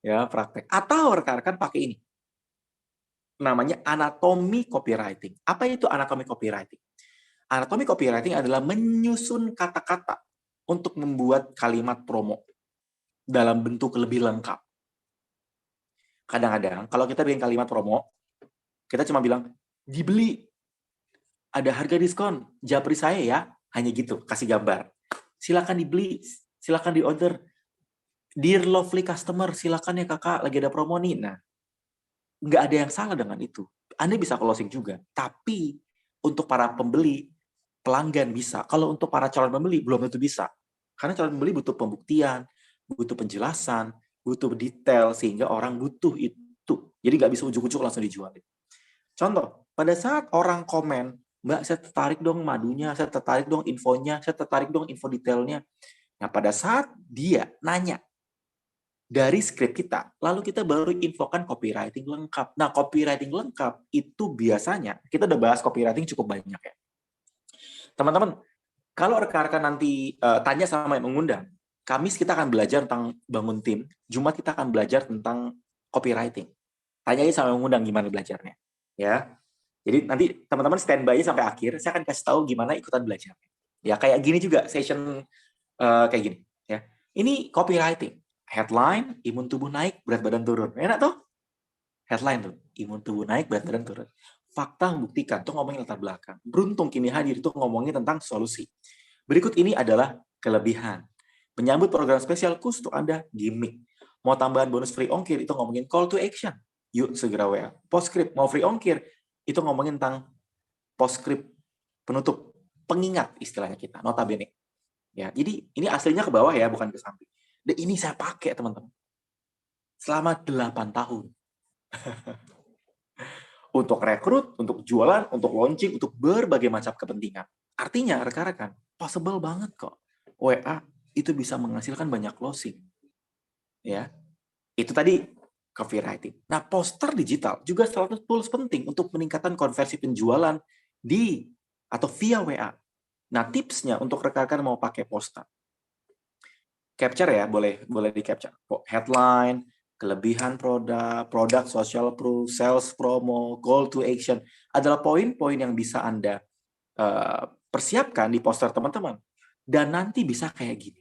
Ya, praktek. Atau rekan-rekan pakai ini. Namanya anatomi copywriting. Apa itu anatomi copywriting? Anatomi copywriting adalah menyusun kata-kata untuk membuat kalimat promo dalam bentuk lebih lengkap. Kadang-kadang kalau kita bikin kalimat promo, kita cuma bilang, dibeli, ada harga diskon, japri saya ya, hanya gitu, kasih gambar. Silakan dibeli, silakan di-order. Dear lovely customer, silakan ya kakak, lagi ada promo nih. Nah, nggak ada yang salah dengan itu. Anda bisa closing juga, tapi untuk para pembeli, pelanggan bisa. Kalau untuk para calon pembeli, belum tentu bisa. Karena calon pembeli butuh pembuktian, butuh penjelasan, butuh detail, sehingga orang butuh itu. Jadi nggak bisa ujuk-ujuk langsung dijual. Contoh, pada saat orang komen, Mbak, saya tertarik dong madunya, saya tertarik dong infonya, saya tertarik dong info detailnya. Nah, pada saat dia nanya dari skrip kita, lalu kita baru infokan copywriting lengkap. Nah, copywriting lengkap itu biasanya, kita udah bahas copywriting cukup banyak ya. Teman-teman, kalau rekan-rekan nanti tanya sama yang mengundang, Kamis kita akan belajar tentang bangun tim, Jumat kita akan belajar tentang copywriting. Tanya aja sama yang mengundang gimana belajarnya. Ya. Jadi nanti teman-teman standby sampai akhir, saya akan kasih tahu gimana ikutan belajar. Ya, kayak gini juga session kayak gini. Ya. Ini copywriting. Headline, imun tubuh naik, berat badan turun. Enak tuh? Headline tuh, imun tubuh naik, berat badan turun. Fakta membuktikan, tuh ngomongin latar belakang. Beruntung kini hadir, itu ngomongin tentang solusi. Berikut ini adalah kelebihan. Menyambut program spesial khusus untuk Anda, gimmick. Mau tambahan bonus free ongkir, itu ngomongin call to action. Yuk, segera WA. Postscript, mau free ongkir, itu ngomongin tentang postscript penutup. Pengingat istilahnya kita, notabene. Ya, jadi ini aslinya ke bawah ya, bukan ke samping. Dan ini saya pakai, teman-teman. Selama 8 tahun. Untuk rekrut, untuk jualan, untuk launching, untuk berbagai macam kepentingan. Artinya, rekan-rekan, possible banget kok. WA itu bisa menghasilkan banyak closing. Ya, itu tadi copywriting. Nah, poster digital juga salah satu tools penting untuk meningkatkan konversi penjualan di atau via WA. Nah, tipsnya untuk rekan-rekan mau pakai poster. Capture ya, boleh di capture. Headline, kelebihan produk, social proof, sales promo, call to action adalah poin-poin yang bisa Anda persiapkan di poster teman-teman. Dan nanti bisa kayak gini.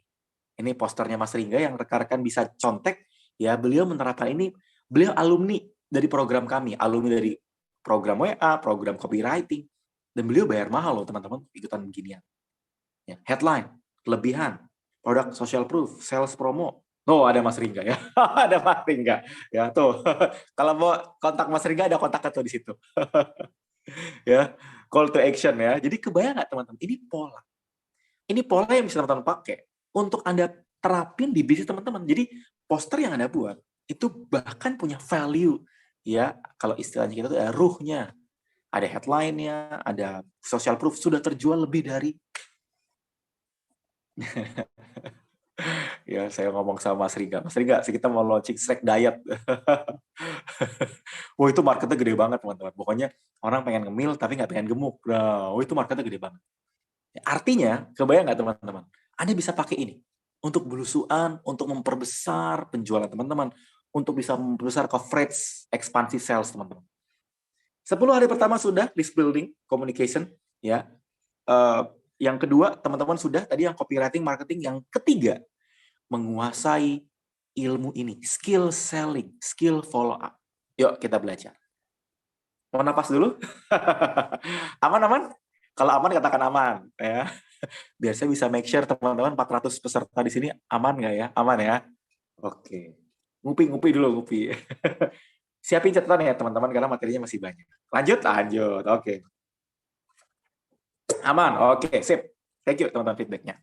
Ini posternya Mas Ringga yang rekan-rekan bisa contek. Ya, beliau menerapkan ini. Beliau alumni dari program kami, alumni dari program WA, program copywriting. Dan beliau bayar mahal loh teman-teman ikutan beginian. Ya, headline, kelebihan, produk social proof, sales promo. Oh, ada Mas Ringga ya. Ada Mas Ringga. Ya, tuh. Kalau mau kontak Mas Ringga ada kontaknya tuh di situ. Ya, call to action ya. Jadi kebayang nggak teman-teman? Ini pola. Ini pola yang bisa teman-teman pakai untuk Anda terapin di bisnis teman-teman. Jadi poster yang Anda buat itu bahkan punya value ya. Kalau istilahnya kita itu ada ruhnya. Ada headline-nya, ada social proof, sudah terjual lebih dari ya, saya ngomong sama Mas Ringga. Mas Ringga, kita mau launching snack diet. Wah, itu marketnya gede banget, teman-teman. Pokoknya orang pengen ngemil tapi nggak pengen gemuk. Nah, itu marketnya gede banget. Artinya, kebayang nggak teman-teman? Anda bisa pakai ini untuk belusuan, untuk memperbesar penjualan teman-teman, untuk bisa memperbesar coverage, ekspansi sales teman-teman. 10 hari pertama sudah list building, communication, ya. Yang kedua, teman-teman sudah tadi yang copywriting, marketing. Yang ketiga, menguasai ilmu ini, skill selling, skill follow up. Yuk kita belajar. Mau napas dulu? Aman-aman? Kalau aman katakan aman, ya. Biar saya bisa make sure teman-teman 400 peserta di sini aman nggak ya? Aman ya? Oke. Ngupi dulu, ngupi. Siapin catatan ya teman-teman, karena materinya masih banyak. Lanjut. Oke. Aman, oke, sip. Thank you teman-teman feedback-nya.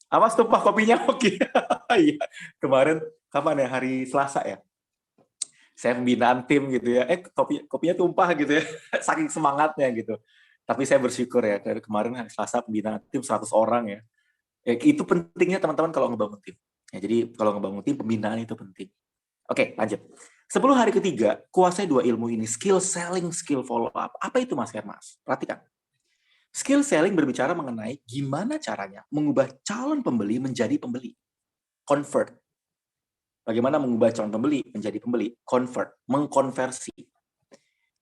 Awas tumpah kopinya, oke. Iya, kemarin kapan ya? Hari Selasa ya? Saya pembinaan tim gitu ya, kopinya tumpah gitu ya, saking semangatnya gitu. Tapi saya bersyukur ya, dari kemarin hari Selasa pembinaan tim 100 orang ya. Itu pentingnya teman-teman kalau ngebangun tim. Ya, jadi kalau ngebangun tim, pembinaan itu penting. Oke, lanjut. 10 hari ketiga, kuasai 2 ilmu ini, skill selling, skill follow up. Apa itu Mas Hermas? Perhatikan. Skill selling berbicara mengenai gimana caranya mengubah calon pembeli menjadi pembeli. Convert. Bagaimana mengubah calon pembeli menjadi pembeli? Convert, mengkonversi.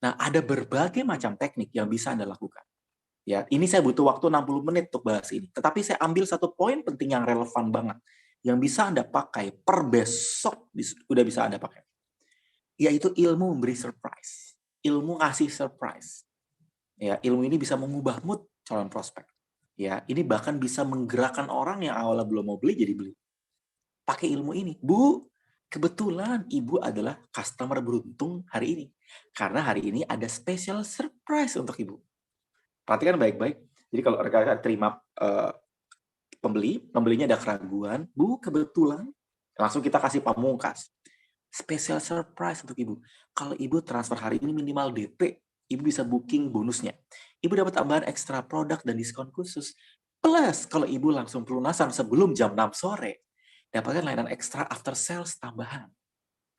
Nah, ada berbagai macam teknik yang bisa Anda lakukan. Ya, ini saya butuh waktu 60 menit untuk bahas ini. Tetapi saya ambil satu poin penting yang relevan banget yang bisa Anda pakai per besok udah bisa Anda pakai. Yaitu ilmu memberi surprise. Ilmu ngasih surprise. Ya, ilmu ini bisa mengubah mood calon prospek. Ya, ini bahkan bisa menggerakkan orang yang awalnya belum mau beli jadi beli. Pakai ilmu ini. Bu, kebetulan Ibu adalah customer beruntung hari ini. Karena hari ini ada special surprise untuk Ibu. Perhatikan baik-baik. Jadi kalau rekan-rekan terima pembelinya ada keraguan, Bu, kebetulan langsung kita kasih pamungkas. Special surprise untuk Ibu. Kalau Ibu transfer hari ini minimal DP, Ibu bisa booking bonusnya. Ibu dapat tambahan ekstra produk dan diskon khusus. Plus, kalau Ibu langsung pelunasan sebelum jam 6 sore, dapatkan layanan ekstra after sales tambahan.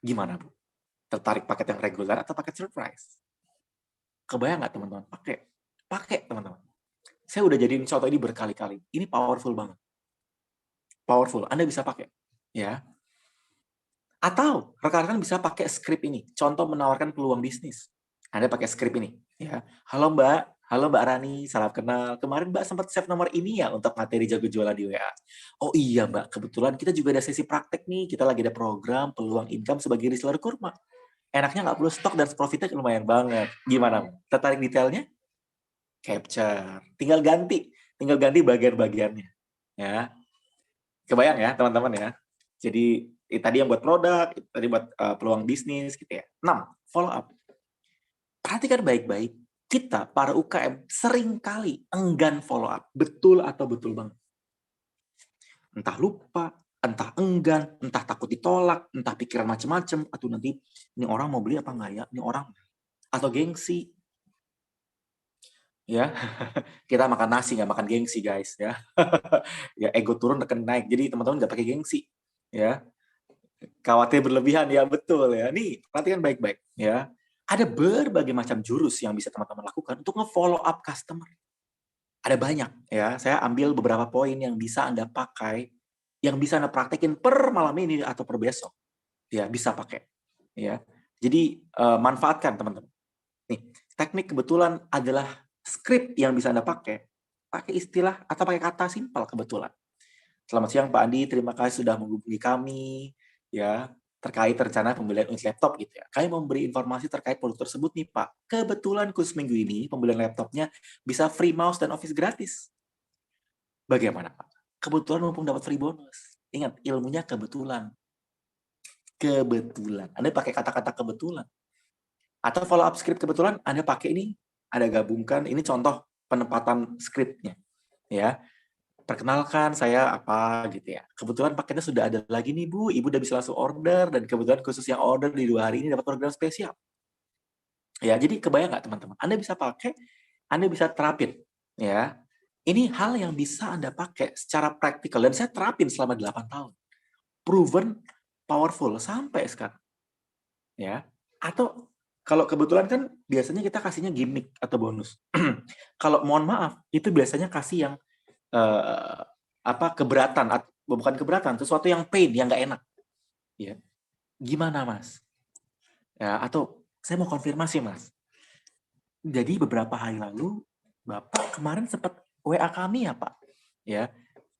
Gimana, Bu? Tertarik paket yang reguler atau paket surprise? Kebayang nggak, teman-teman? Pakai, teman-teman. Saya udah jadiin contoh ini berkali-kali. Ini powerful banget. Powerful. Anda bisa pakai. Ya. Atau rekan-rekan bisa pakai skrip ini. Contoh menawarkan peluang bisnis. Anda pakai skrip ini. Ya. Halo Mbak Rani, salam kenal. Kemarin Mbak sempat save nomor ini ya untuk materi jago jualan di WA. Oh iya Mbak, kebetulan kita juga ada sesi praktek nih. Kita lagi ada program peluang income sebagai reseller kurma. Enaknya nggak perlu stok dan profitnya lumayan banget. Gimana? Tertarik detailnya? Capture. Tinggal ganti bagian-bagiannya. Ya. Kebayang ya teman-teman ya. Jadi tadi yang buat produk, tadi buat peluang bisnis gitu ya. 6. Follow up. Perhatikan baik-baik. Kita para UKM seringkali enggan follow up. Betul atau betul banget? Entah lupa, entah enggan, entah takut ditolak, entah pikiran macam-macam, atau nanti ini orang mau beli apa enggak ya? Ini orang atau gengsi. Ya, kita makan nasi nggak makan gengsi guys ya. Ya ego turun tekan naik. Jadi teman-teman nggak pakai gengsi ya. Khawatir berlebihan ya, betul ya. Nih, perhatikan baik-baik ya. Ada berbagai macam jurus yang bisa teman-teman lakukan untuk nge-follow up customer. Ada banyak ya. Saya ambil beberapa poin yang bisa Anda pakai, yang bisa Anda praktekin per malam ini atau per besok. Ya, bisa pakai ya. Jadi manfaatkan teman-teman. Nih, teknik kebetulan adalah skrip yang bisa Anda pakai. Pakai istilah atau pakai kata simpel kebetulan. Selamat siang Pak Andi, terima kasih sudah menghubungi kami ya terkait rencana pembelian unit laptop gitu ya. Kami memberi informasi terkait produk tersebut nih Pak. Kebetulan khusus minggu ini pembelian laptopnya bisa free mouse dan office gratis. Bagaimana Pak? Kebetulan mumpung dapat free bonus. Ingat, ilmunya kebetulan. Kebetulan. Anda pakai kata-kata kebetulan. Atau follow up script kebetulan Anda pakai ini, Anda gabungkan, ini contoh penempatan skripnya. Ya, perkenalkan saya apa gitu ya. Kebetulan paketnya sudah ada lagi nih Bu, Ibu udah bisa langsung order dan kebetulan khusus yang order di 2 hari ini dapat program spesial. Ya, jadi kebayang nggak teman-teman? Anda bisa pakai, Anda bisa terapin ya. Ini hal yang bisa Anda pakai secara praktikal dan saya terapin selama 8 tahun. Proven powerful sampai sekarang. Ya. Atau kalau kebetulan kan biasanya kita kasihnya gimmick atau bonus. Kalau mohon maaf, itu biasanya kasih yang keberatan, bukan keberatan, sesuatu yang pain, yang nggak enak. Ya. Gimana Mas? Ya, atau saya mau konfirmasi Mas. Jadi beberapa hari lalu Bapak kemarin sempat WA kami ya Pak. Ya.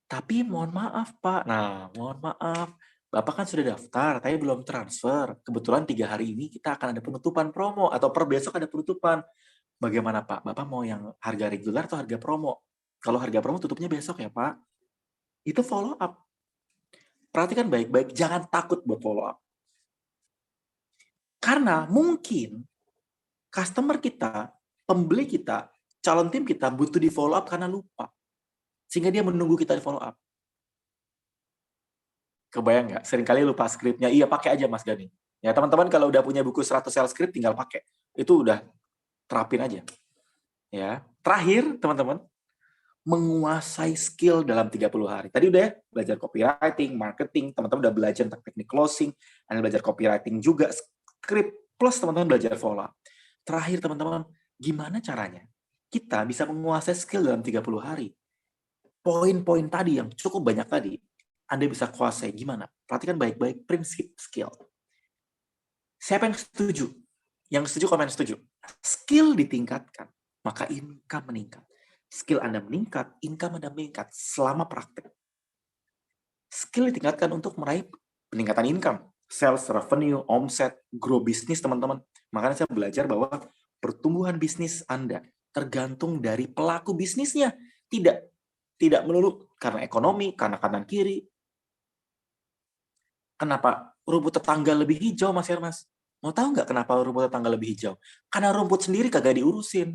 Tapi mohon maaf Pak. Nah, mohon maaf. Bapak kan sudah daftar, tapi belum transfer. Kebetulan 3 hari ini kita akan ada penutupan promo atau per besok ada penutupan. Bagaimana Pak? Bapak mau yang harga reguler atau harga promo? Kalau harga promo tutupnya besok ya Pak. Itu follow up. Perhatikan baik-baik, jangan takut buat follow up. Karena mungkin customer kita, pembeli kita, calon tim kita butuh di follow up karena lupa. Sehingga dia menunggu kita di follow up. Kebayang nggak? Seringkali lupa skripnya. Iya, pakai aja Mas Gani. Ya, teman-teman kalau udah punya buku 100 sales script tinggal pakai. Itu udah terapin aja. Ya. Terakhir, teman-teman, menguasai skill dalam 30 hari. Tadi udah ya, belajar copywriting, marketing, teman-teman udah belajar tentang teknik closing, Anda belajar copywriting juga, script, plus teman-teman belajar follow up. Terakhir, teman-teman, gimana caranya kita bisa menguasai skill dalam 30 hari? Poin-poin tadi yang cukup banyak tadi, Anda bisa kuasai gimana? Perhatikan baik-baik prinsip skill. Siapa yang setuju? Yang setuju komen setuju. Skill ditingkatkan, maka income meningkat. Skill Anda meningkat, income Anda meningkat selama praktek. Skill ditingkatkan untuk meraih peningkatan income, sales, revenue, omset, grow bisnis, teman-teman. Makanya saya belajar bahwa pertumbuhan bisnis Anda tergantung dari pelaku bisnisnya. Tidak melulu karena ekonomi, karena kanan kiri. Kenapa rumput tetangga lebih hijau, Mas Hermas? Mau tahu nggak kenapa rumput tetangga lebih hijau? Karena rumput sendiri kagak diurusin.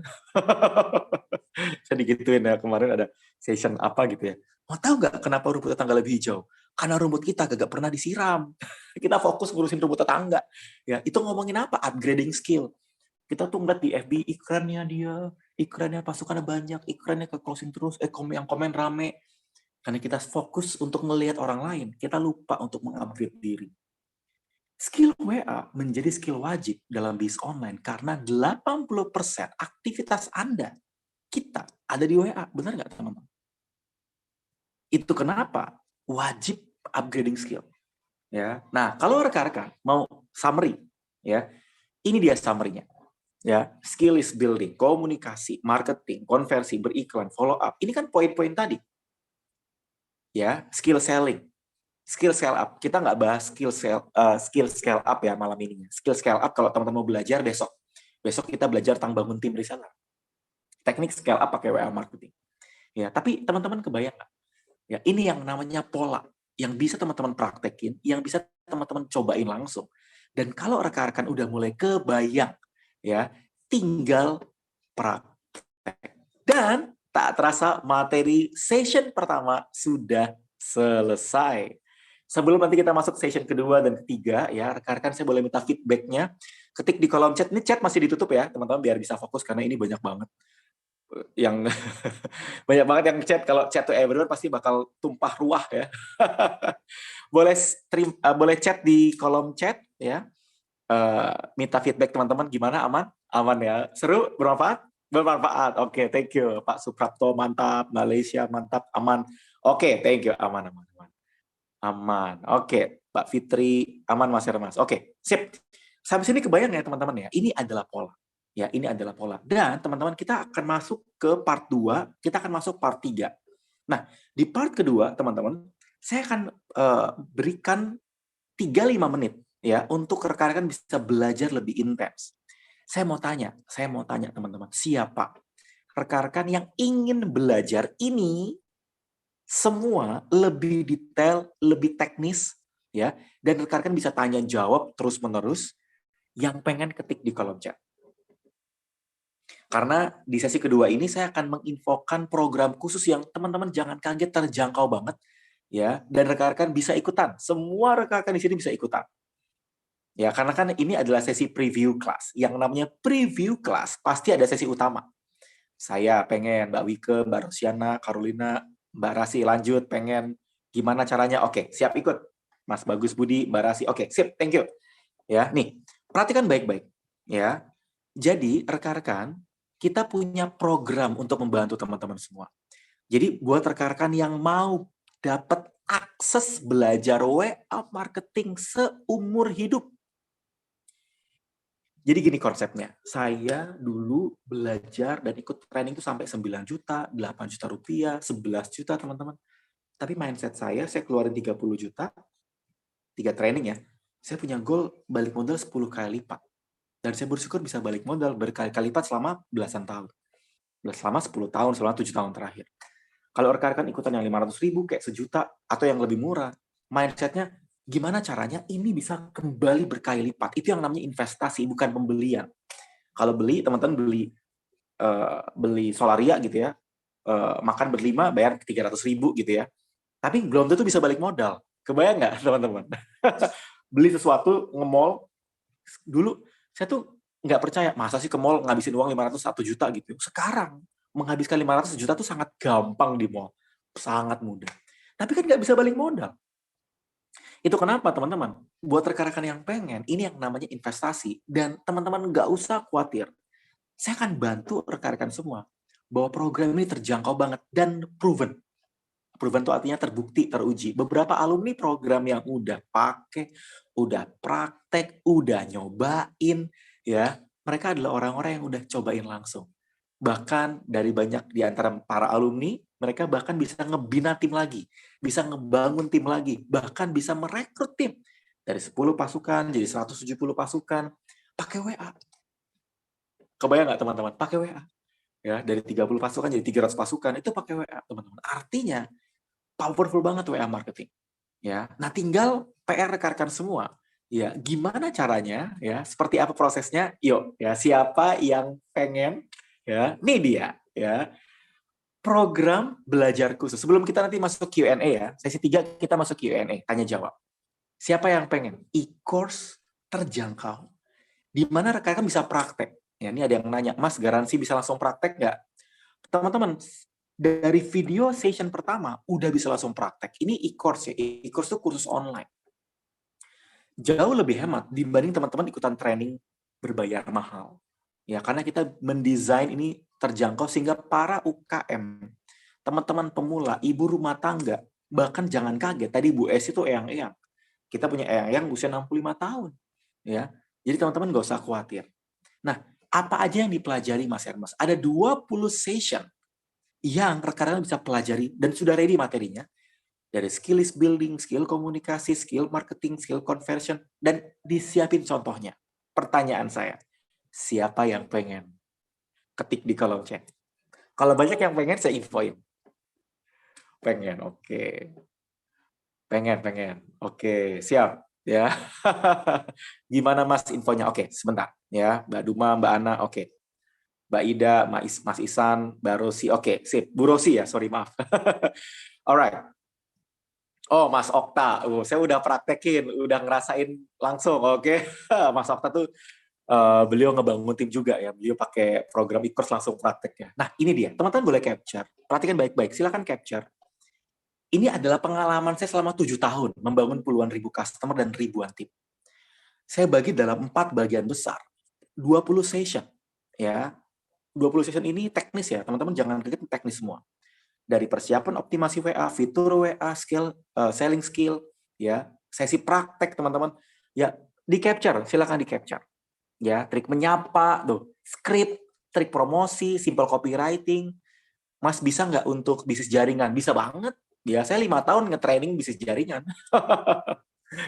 Saya digituin ya, kemarin ada session apa gitu ya. Mau tahu nggak kenapa rumput tetangga lebih hijau? Karena rumput kita kagak pernah disiram. Kita fokus ngurusin rumput tetangga. Ya, itu ngomongin apa? Upgrading skill. Kita tuh ngeliat di FB iklannya pasukannya banyak, iklannya ke closing terus, yang komen rame. Karena kita fokus untuk melihat orang lain, kita lupa untuk mengupgrade diri. Skill WA menjadi skill wajib dalam bisnis online karena 80% aktivitas Anda, kita ada di WA. Benar nggak teman-teman? Itu kenapa wajib upgrading skill. Ya. Nah, kalau rekan-rekan mau summary, ya, ini dia summary-nya. Ya, skill is building, komunikasi, marketing, konversi, beriklan, follow up. Ini kan poin-poin tadi. Ya, skill selling, skill scale up. Kita nggak bahas skill scale up ya malam ini. Skill scale up kalau teman-teman mau belajar besok. Besok kita belajar tentang bangun tim reseller. Teknik scale up pakai WA marketing. Ya, tapi teman-teman kebayang nggak? Ya, ini yang namanya pola yang bisa teman-teman praktekin, yang bisa teman-teman cobain langsung. Dan kalau rekan-rekan udah mulai kebayang, ya, tinggal praktek. Dan tak terasa materi session pertama sudah selesai. Sebelum nanti kita masuk session kedua dan ketiga, ya rekan-rekan saya boleh minta feedback-nya. Ketik di kolom chat. Ini chat masih ditutup ya, teman-teman, biar bisa fokus karena ini banyak banget yang banyak banget yang chat. Kalau chat to everyone pasti bakal tumpah ruah ya. Boleh chat di kolom chat ya. Minta feedback teman-teman gimana, aman ya, seru, bermanfaat. Oke, thank you Pak Suprapto, mantap. Malaysia mantap, aman. Oke, thank you, aman. Oke, Mbak Fitri aman, Mas Hermas. Oke, sip. Sampai sini kebayang ya teman-teman ya, ini adalah pola. Ya, ini adalah pola. Dan teman-teman kita akan masuk ke part 2, kita akan masuk part 3. Nah, di part kedua teman-teman, saya akan berikan 3-5 menit ya untuk rekan-rekan bisa belajar lebih intens. Saya mau tanya teman-teman, siapa rekan-rekan yang ingin belajar ini semua lebih detail, lebih teknis ya, dan rekan-rekan bisa tanya jawab terus-menerus, yang pengen ketik di kolom chat. Karena di sesi kedua ini saya akan menginfokan program khusus yang teman-teman jangan kaget, terjangkau banget ya, dan rekan-rekan bisa ikutan. Semua rekan-rekan di sini bisa ikutan. Ya, karena kan ini adalah sesi preview class. Yang namanya preview class pasti ada sesi utama. Saya pengen, Mbak Wike, Mbak Rosiana, Carolina, Mbak Rasi lanjut, pengen gimana caranya? Oke, siap ikut. Mas Bagus Budi, Mbak Rasi. Oke, sip, thank you. Ya, nih, perhatikan baik-baik. Ya, jadi rekan-rekan, kita punya program untuk membantu teman-teman semua. Jadi buat rekan-rekan yang mau dapat akses belajar WA marketing seumur hidup. Jadi gini konsepnya, saya dulu belajar dan ikut training itu sampai 9 juta, 8 juta rupiah, 11 juta teman-teman. Tapi mindset saya keluarin 30 juta, 3 training ya, saya punya goal balik modal 10 kali lipat. Dan saya bersyukur bisa balik modal berkali-kali lipat selama belasan tahun. Selama 10 tahun, selama 7 tahun terakhir. Kalau rekan-rekan ikutan yang 500.000 kayak sejuta atau yang lebih murah, mindsetnya gimana caranya ini bisa kembali berkali lipat. Itu yang namanya investasi, bukan pembelian. Kalau beli, teman-teman beli Solaria gitu ya, makan berlima bayar 300.000 gitu ya. Tapi belum tentu bisa balik modal. Kebayang nggak teman-teman? Beli sesuatu nge-mall, dulu saya tuh nggak percaya, masa sih ke mall ngabisin uang 500 1 juta gitu. Sekarang menghabiskan 500 juta tuh sangat gampang di mall. Sangat mudah. Tapi kan nggak bisa balik modal. Itu kenapa teman-teman? Buat rekan-rekan yang pengen, ini yang namanya investasi. Dan teman-teman nggak usah khawatir. Saya akan bantu rekan-rekan semua bahwa program ini terjangkau banget dan proven. Proven itu artinya terbukti, teruji. Beberapa alumni program yang udah pakai, udah praktek, udah nyobain, ya, mereka adalah orang-orang yang udah cobain langsung. Bahkan dari banyak di antara para alumni, mereka bahkan bisa ngebina tim lagi, bisa ngebangun tim lagi, bahkan bisa merekrut tim dari 10 pasukan jadi 170 pasukan pakai WA. Kebayang nggak teman-teman? Pakai WA. Ya, dari 30 pasukan jadi 300 pasukan itu pakai WA, teman-teman. Artinya powerful banget WA marketing. Ya. Nah, tinggal PR rekan-rekan semua. Ya, gimana caranya ya? Seperti apa prosesnya? Yuk, ya, siapa yang pengen ya? Nih dia, ya. Program belajar khusus. Sebelum kita nanti masuk Q&A ya, sesi 3 kita masuk Q&A, tanya jawab. Siapa yang pengen e-course terjangkau di mana rekan-rekan bisa praktek? Ya, ini ada yang nanya, Mas, garansi bisa langsung praktek nggak? Teman-teman, dari video session pertama udah bisa langsung praktek. Ini e-course ya. E-course itu kursus online. Jauh lebih hemat dibanding teman-teman ikutan training berbayar mahal. Ya, karena kita mendesain ini terjangkau sehingga para UKM, teman-teman pemula, ibu rumah tangga, bahkan jangan kaget, tadi Bu Es itu eyang-eyang. Kita punya eyang-eyang usia 65 tahun. Ya. Jadi teman-teman nggak usah khawatir. Nah, apa aja yang dipelajari Mas Hermas? Ada 20 session yang rekan-rekan bisa pelajari dan sudah ready materinya dari skill list building, skill komunikasi, skill marketing, skill conversion, dan disiapin contohnya. Pertanyaan saya, siapa yang pengen? Ketik di kolom chat. Kalau banyak yang pengen, saya infoin. Pengen, oke. Pengen. Oke, siap. Ya. Gimana Mas infonya? Oke, sebentar. Ya, Mbak Duma, Mbak Ana, oke. Mbak Ida, Mas Isan, Mbak Rosi. Oke, sip. Bu Rosi ya, sorry, maaf. Alright. Oh, Mas Okta. Saya udah praktekin, udah ngerasain langsung, oke. Mas Okta tuh beliau ngebangun tim juga ya. Beliau pakai program e-course langsung prakteknya. Nah, ini dia. Teman-teman boleh capture. Perhatikan baik-baik. Silakan capture. Ini adalah pengalaman saya selama 7 tahun membangun puluhan ribu customer dan ribuan tim. Saya bagi dalam 4 bagian besar. 20 session. Ya. 20 session ini teknis ya. Teman-teman jangan kaget teknis semua. Dari persiapan optimasi WA, fitur WA, skill, selling skill, ya, sesi praktek teman-teman, ya, di capture, silakan di capture, ya, trik menyapa, tuh, script, trik promosi, simple copywriting, Mas bisa nggak untuk bisnis jaringan? Bisa banget, ya, saya 5 tahun nge-training bisnis jaringan,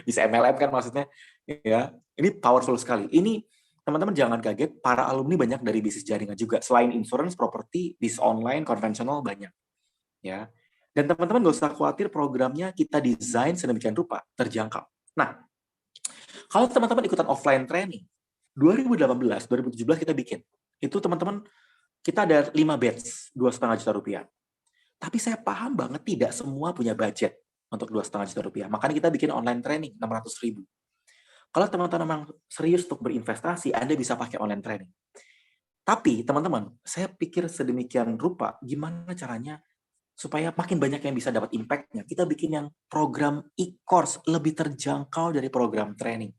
bisa MLM kan maksudnya, ya, ini powerful sekali, ini teman-teman jangan kaget, para alumni banyak dari bisnis jaringan juga, selain insurance, properti, bisnis online, konvensional banyak. Ya. Dan teman-teman nggak usah khawatir programnya kita desain sedemikian rupa, terjangkau. Nah, kalau teman-teman ikutan offline training, 2018, 2017 kita bikin. Itu teman-teman, kita ada 5 batch, 2,5 juta rupiah. Tapi saya paham banget tidak semua punya budget untuk 2,5 juta rupiah. Makanya kita bikin online training, 600.000. Kalau teman-teman memang serius untuk berinvestasi, Anda bisa pakai online training. Tapi teman-teman, saya pikir sedemikian rupa, gimana caranya supaya makin banyak yang bisa dapat impact-nya, kita bikin yang program e-course lebih terjangkau dari program training.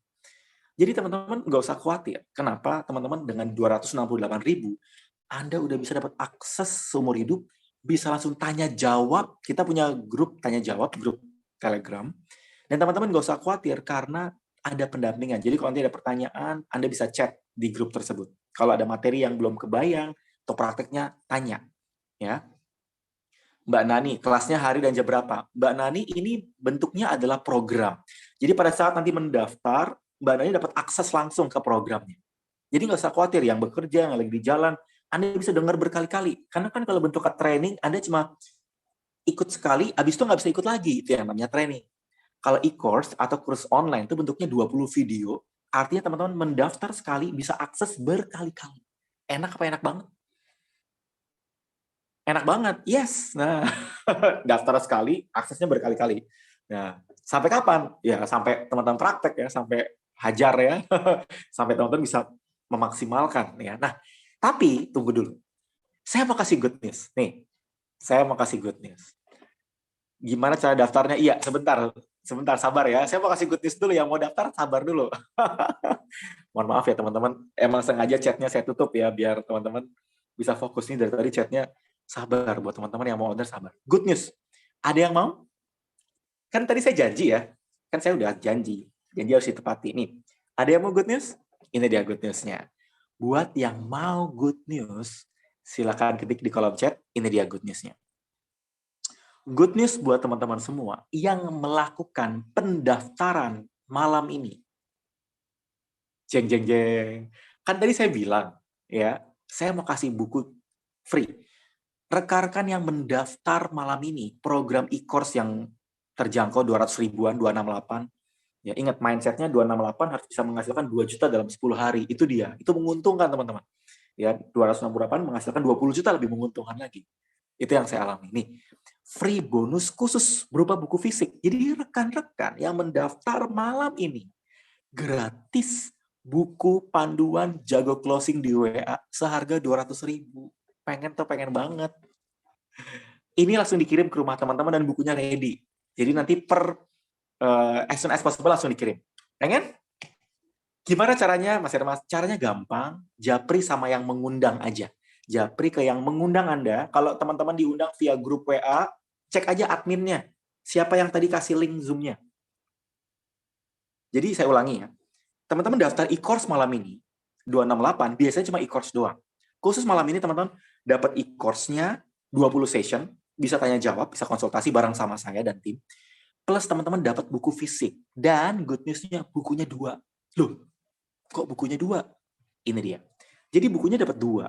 Jadi teman-teman nggak usah khawatir. Kenapa? Teman-teman dengan 268.000, Anda udah bisa dapat akses seumur hidup, bisa langsung tanya jawab. Kita punya grup tanya jawab, grup Telegram. Dan teman-teman nggak usah khawatir karena ada pendampingan. Jadi kalau nanti ada pertanyaan, Anda bisa chat di grup tersebut. Kalau ada materi yang belum kebayang atau prakteknya, tanya. Ya. Mbak Nani, kelasnya hari dan jam berapa? Mbak Nani ini bentuknya adalah program. Jadi pada saat nanti mendaftar, Mbak Nani dapat akses langsung ke programnya. Jadi nggak usah khawatir, yang bekerja, yang lagi di jalan, Anda bisa dengar berkali-kali. Karena kan kalau bentuk training, Anda cuma ikut sekali, habis itu nggak bisa ikut lagi. Itu yang namanya training. Kalau e-course atau kurs online itu bentuknya 20 video, artinya teman-teman mendaftar sekali, bisa akses berkali-kali. Enak apa enak banget? Enak banget, yes. Nah, daftar sekali, aksesnya berkali-kali. Nah, sampai kapan? Ya, sampai teman-teman praktek ya, sampai hajar ya, sampai teman-teman bisa memaksimalkan ya. Nah, tapi tunggu dulu. Saya mau kasih good news. Nih, saya mau kasih good news. Gimana cara daftarnya? Iya, sebentar, sabar ya. Saya mau kasih good news dulu. Yang mau daftar, sabar dulu. Mohon maaf ya teman-teman. Emang sengaja chatnya saya tutup ya, biar teman-teman bisa fokus nih dari tadi chatnya. Sabar buat teman-teman yang mau order, sabar. Good news. Ada yang mau? Kan tadi saya janji ya. Kan saya udah janji. Janji harus ditepati. Nih, ada yang mau good news? Ini dia good news-nya. Buat yang mau good news, silakan ketik di kolom chat. Ini dia good news-nya. Good news buat teman-teman semua yang melakukan pendaftaran malam ini. Jeng, jeng, jeng. Kan tadi saya bilang, ya, saya mau kasih buku free. Rekan-rekan yang mendaftar malam ini, program e-course yang terjangkau 200 ribuan, 268, ya ingat mindset-nya 268 harus bisa menghasilkan 2 juta dalam 10 hari. Itu dia. Itu menguntungkan, teman-teman. Ya, 268 menghasilkan 20 juta lebih menguntungkan lagi. Itu yang saya alami. Nih, free bonus khusus berupa buku fisik. Jadi rekan-rekan yang mendaftar malam ini, gratis buku panduan jago closing di WA seharga 200 ribu. Pengen tuh, pengen banget. Ini langsung dikirim ke rumah teman-teman dan bukunya ready. Jadi nanti as soon as possible langsung dikirim. Pengen? Gimana caranya, Mas Hermas? Caranya gampang, japri sama yang mengundang aja. Japri ke yang mengundang Anda. Kalau teman-teman diundang via grup WA, cek aja adminnya. Siapa yang tadi kasih link Zoom-nya. Jadi saya ulangi ya. Teman-teman daftar e-course malam ini, 268, biasanya cuma e-course doang. Khusus malam ini teman-teman dapat e-course-nya 20 session, bisa tanya jawab, bisa konsultasi bareng sama saya dan tim. Plus teman-teman dapat buku fisik. Dan good news-nya bukunya 2. Loh, kok bukunya 2? Ini dia. Jadi bukunya dapat 2.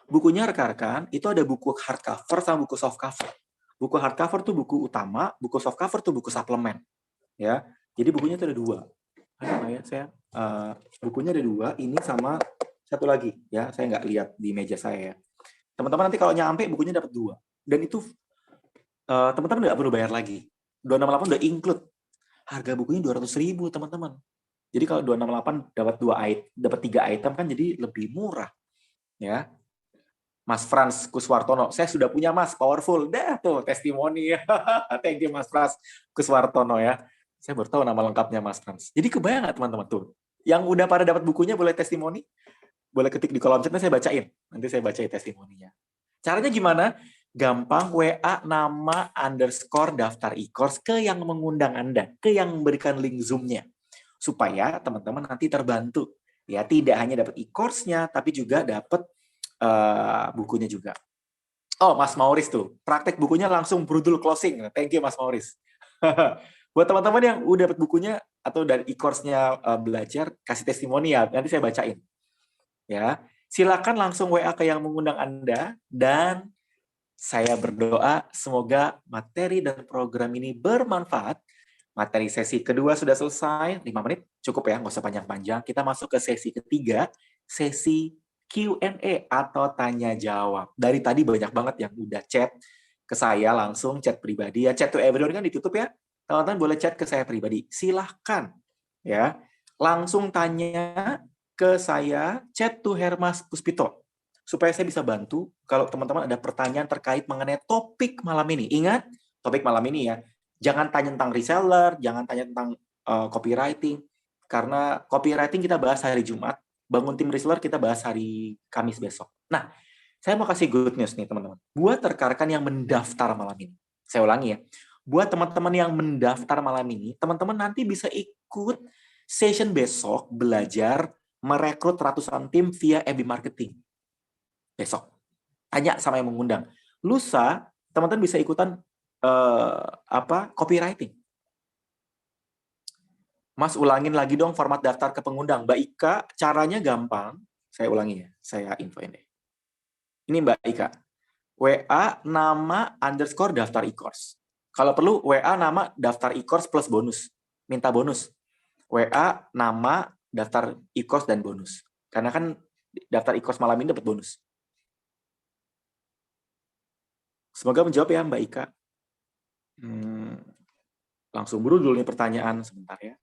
Bukunya rekan-rekan, itu ada buku hardcover sama buku soft cover. Buku hardcover tuh buku utama, buku soft cover tuh buku suplemen. Ya, jadi bukunya itu ada 2. Ada ya, saya bukunya ada 2, ini sama satu lagi ya, saya nggak lihat di meja saya ya. Teman-teman nanti kalau nyampe bukunya dapat 2. Dan itu teman-teman nggak perlu bayar lagi. 268 udah include. Harga bukunya 200 ribu teman-teman. Jadi kalau 268 dapat 3 item kan jadi lebih murah. Ya. Mas Frans Kuswartono, saya sudah punya Mas, powerful. Dah tuh testimoni. Thank you Mas Frans Kuswartono ya. Saya baru tahu nama lengkapnya Mas Frans. Jadi kebayang nggak teman-teman tuh? Yang udah pada dapat bukunya boleh testimoni? Boleh ketik di kolom chat, nanti saya bacain. Nanti saya bacain testimoninya. Caranya gimana? Gampang, WA nama _ daftar e-course ke yang mengundang Anda, ke yang memberikan link Zoom-nya. Supaya teman-teman nanti terbantu. Ya, tidak hanya dapat e-course-nya, tapi juga dapat bukunya juga. Oh, Mas Mauris tuh. Praktek bukunya langsung brudul closing. Thank you, Mas Mauris. Buat teman-teman yang udah dapat bukunya atau dari e-course-nya belajar, kasih testimoni ya. Nanti saya bacain. Ya, silakan langsung WA ke yang mengundang Anda, dan saya berdoa semoga materi dan program ini bermanfaat. Materi sesi kedua sudah selesai, 5 menit cukup ya, nggak usah panjang-panjang. Kita masuk ke sesi ketiga, sesi Q&A atau tanya jawab. Dari tadi banyak banget yang udah chat ke saya langsung, chat pribadi ya. Chat to everyone kan ditutup ya. Teman-teman boleh chat ke saya pribadi. Silahkan ya, langsung tanya ke saya, chat to Hermas Puspito, supaya saya bisa bantu kalau teman-teman ada pertanyaan terkait mengenai topik malam ini. Ingat, topik malam ini ya, jangan tanya tentang reseller, jangan tanya tentang copywriting, karena copywriting kita bahas hari Jumat, bangun tim reseller kita bahas hari Kamis besok. Nah, saya mau kasih good news nih teman-teman. Buat rekan-rekan yang mendaftar malam ini, saya ulangi ya, buat teman-teman yang mendaftar malam ini, teman-teman nanti bisa ikut session besok belajar merekrut ratusan tim via FB marketing. Besok. Tanya sama yang mengundang. Lusa, teman-teman bisa ikutan copywriting. Mas, ulangin lagi dong format daftar ke pengundang. Mbak Ika, caranya gampang. Saya ulangi ya, saya infoin deh. Ini Mbak Ika. WA nama underscore daftar e-course. Kalau perlu WA nama daftar e-course plus bonus. Minta bonus. WA nama daftar e-course dan bonus. Karena kan daftar e-course malam ini dapat bonus. Semoga menjawab ya Mbak Ika. Langsung dulu nih pertanyaan sebentar ya.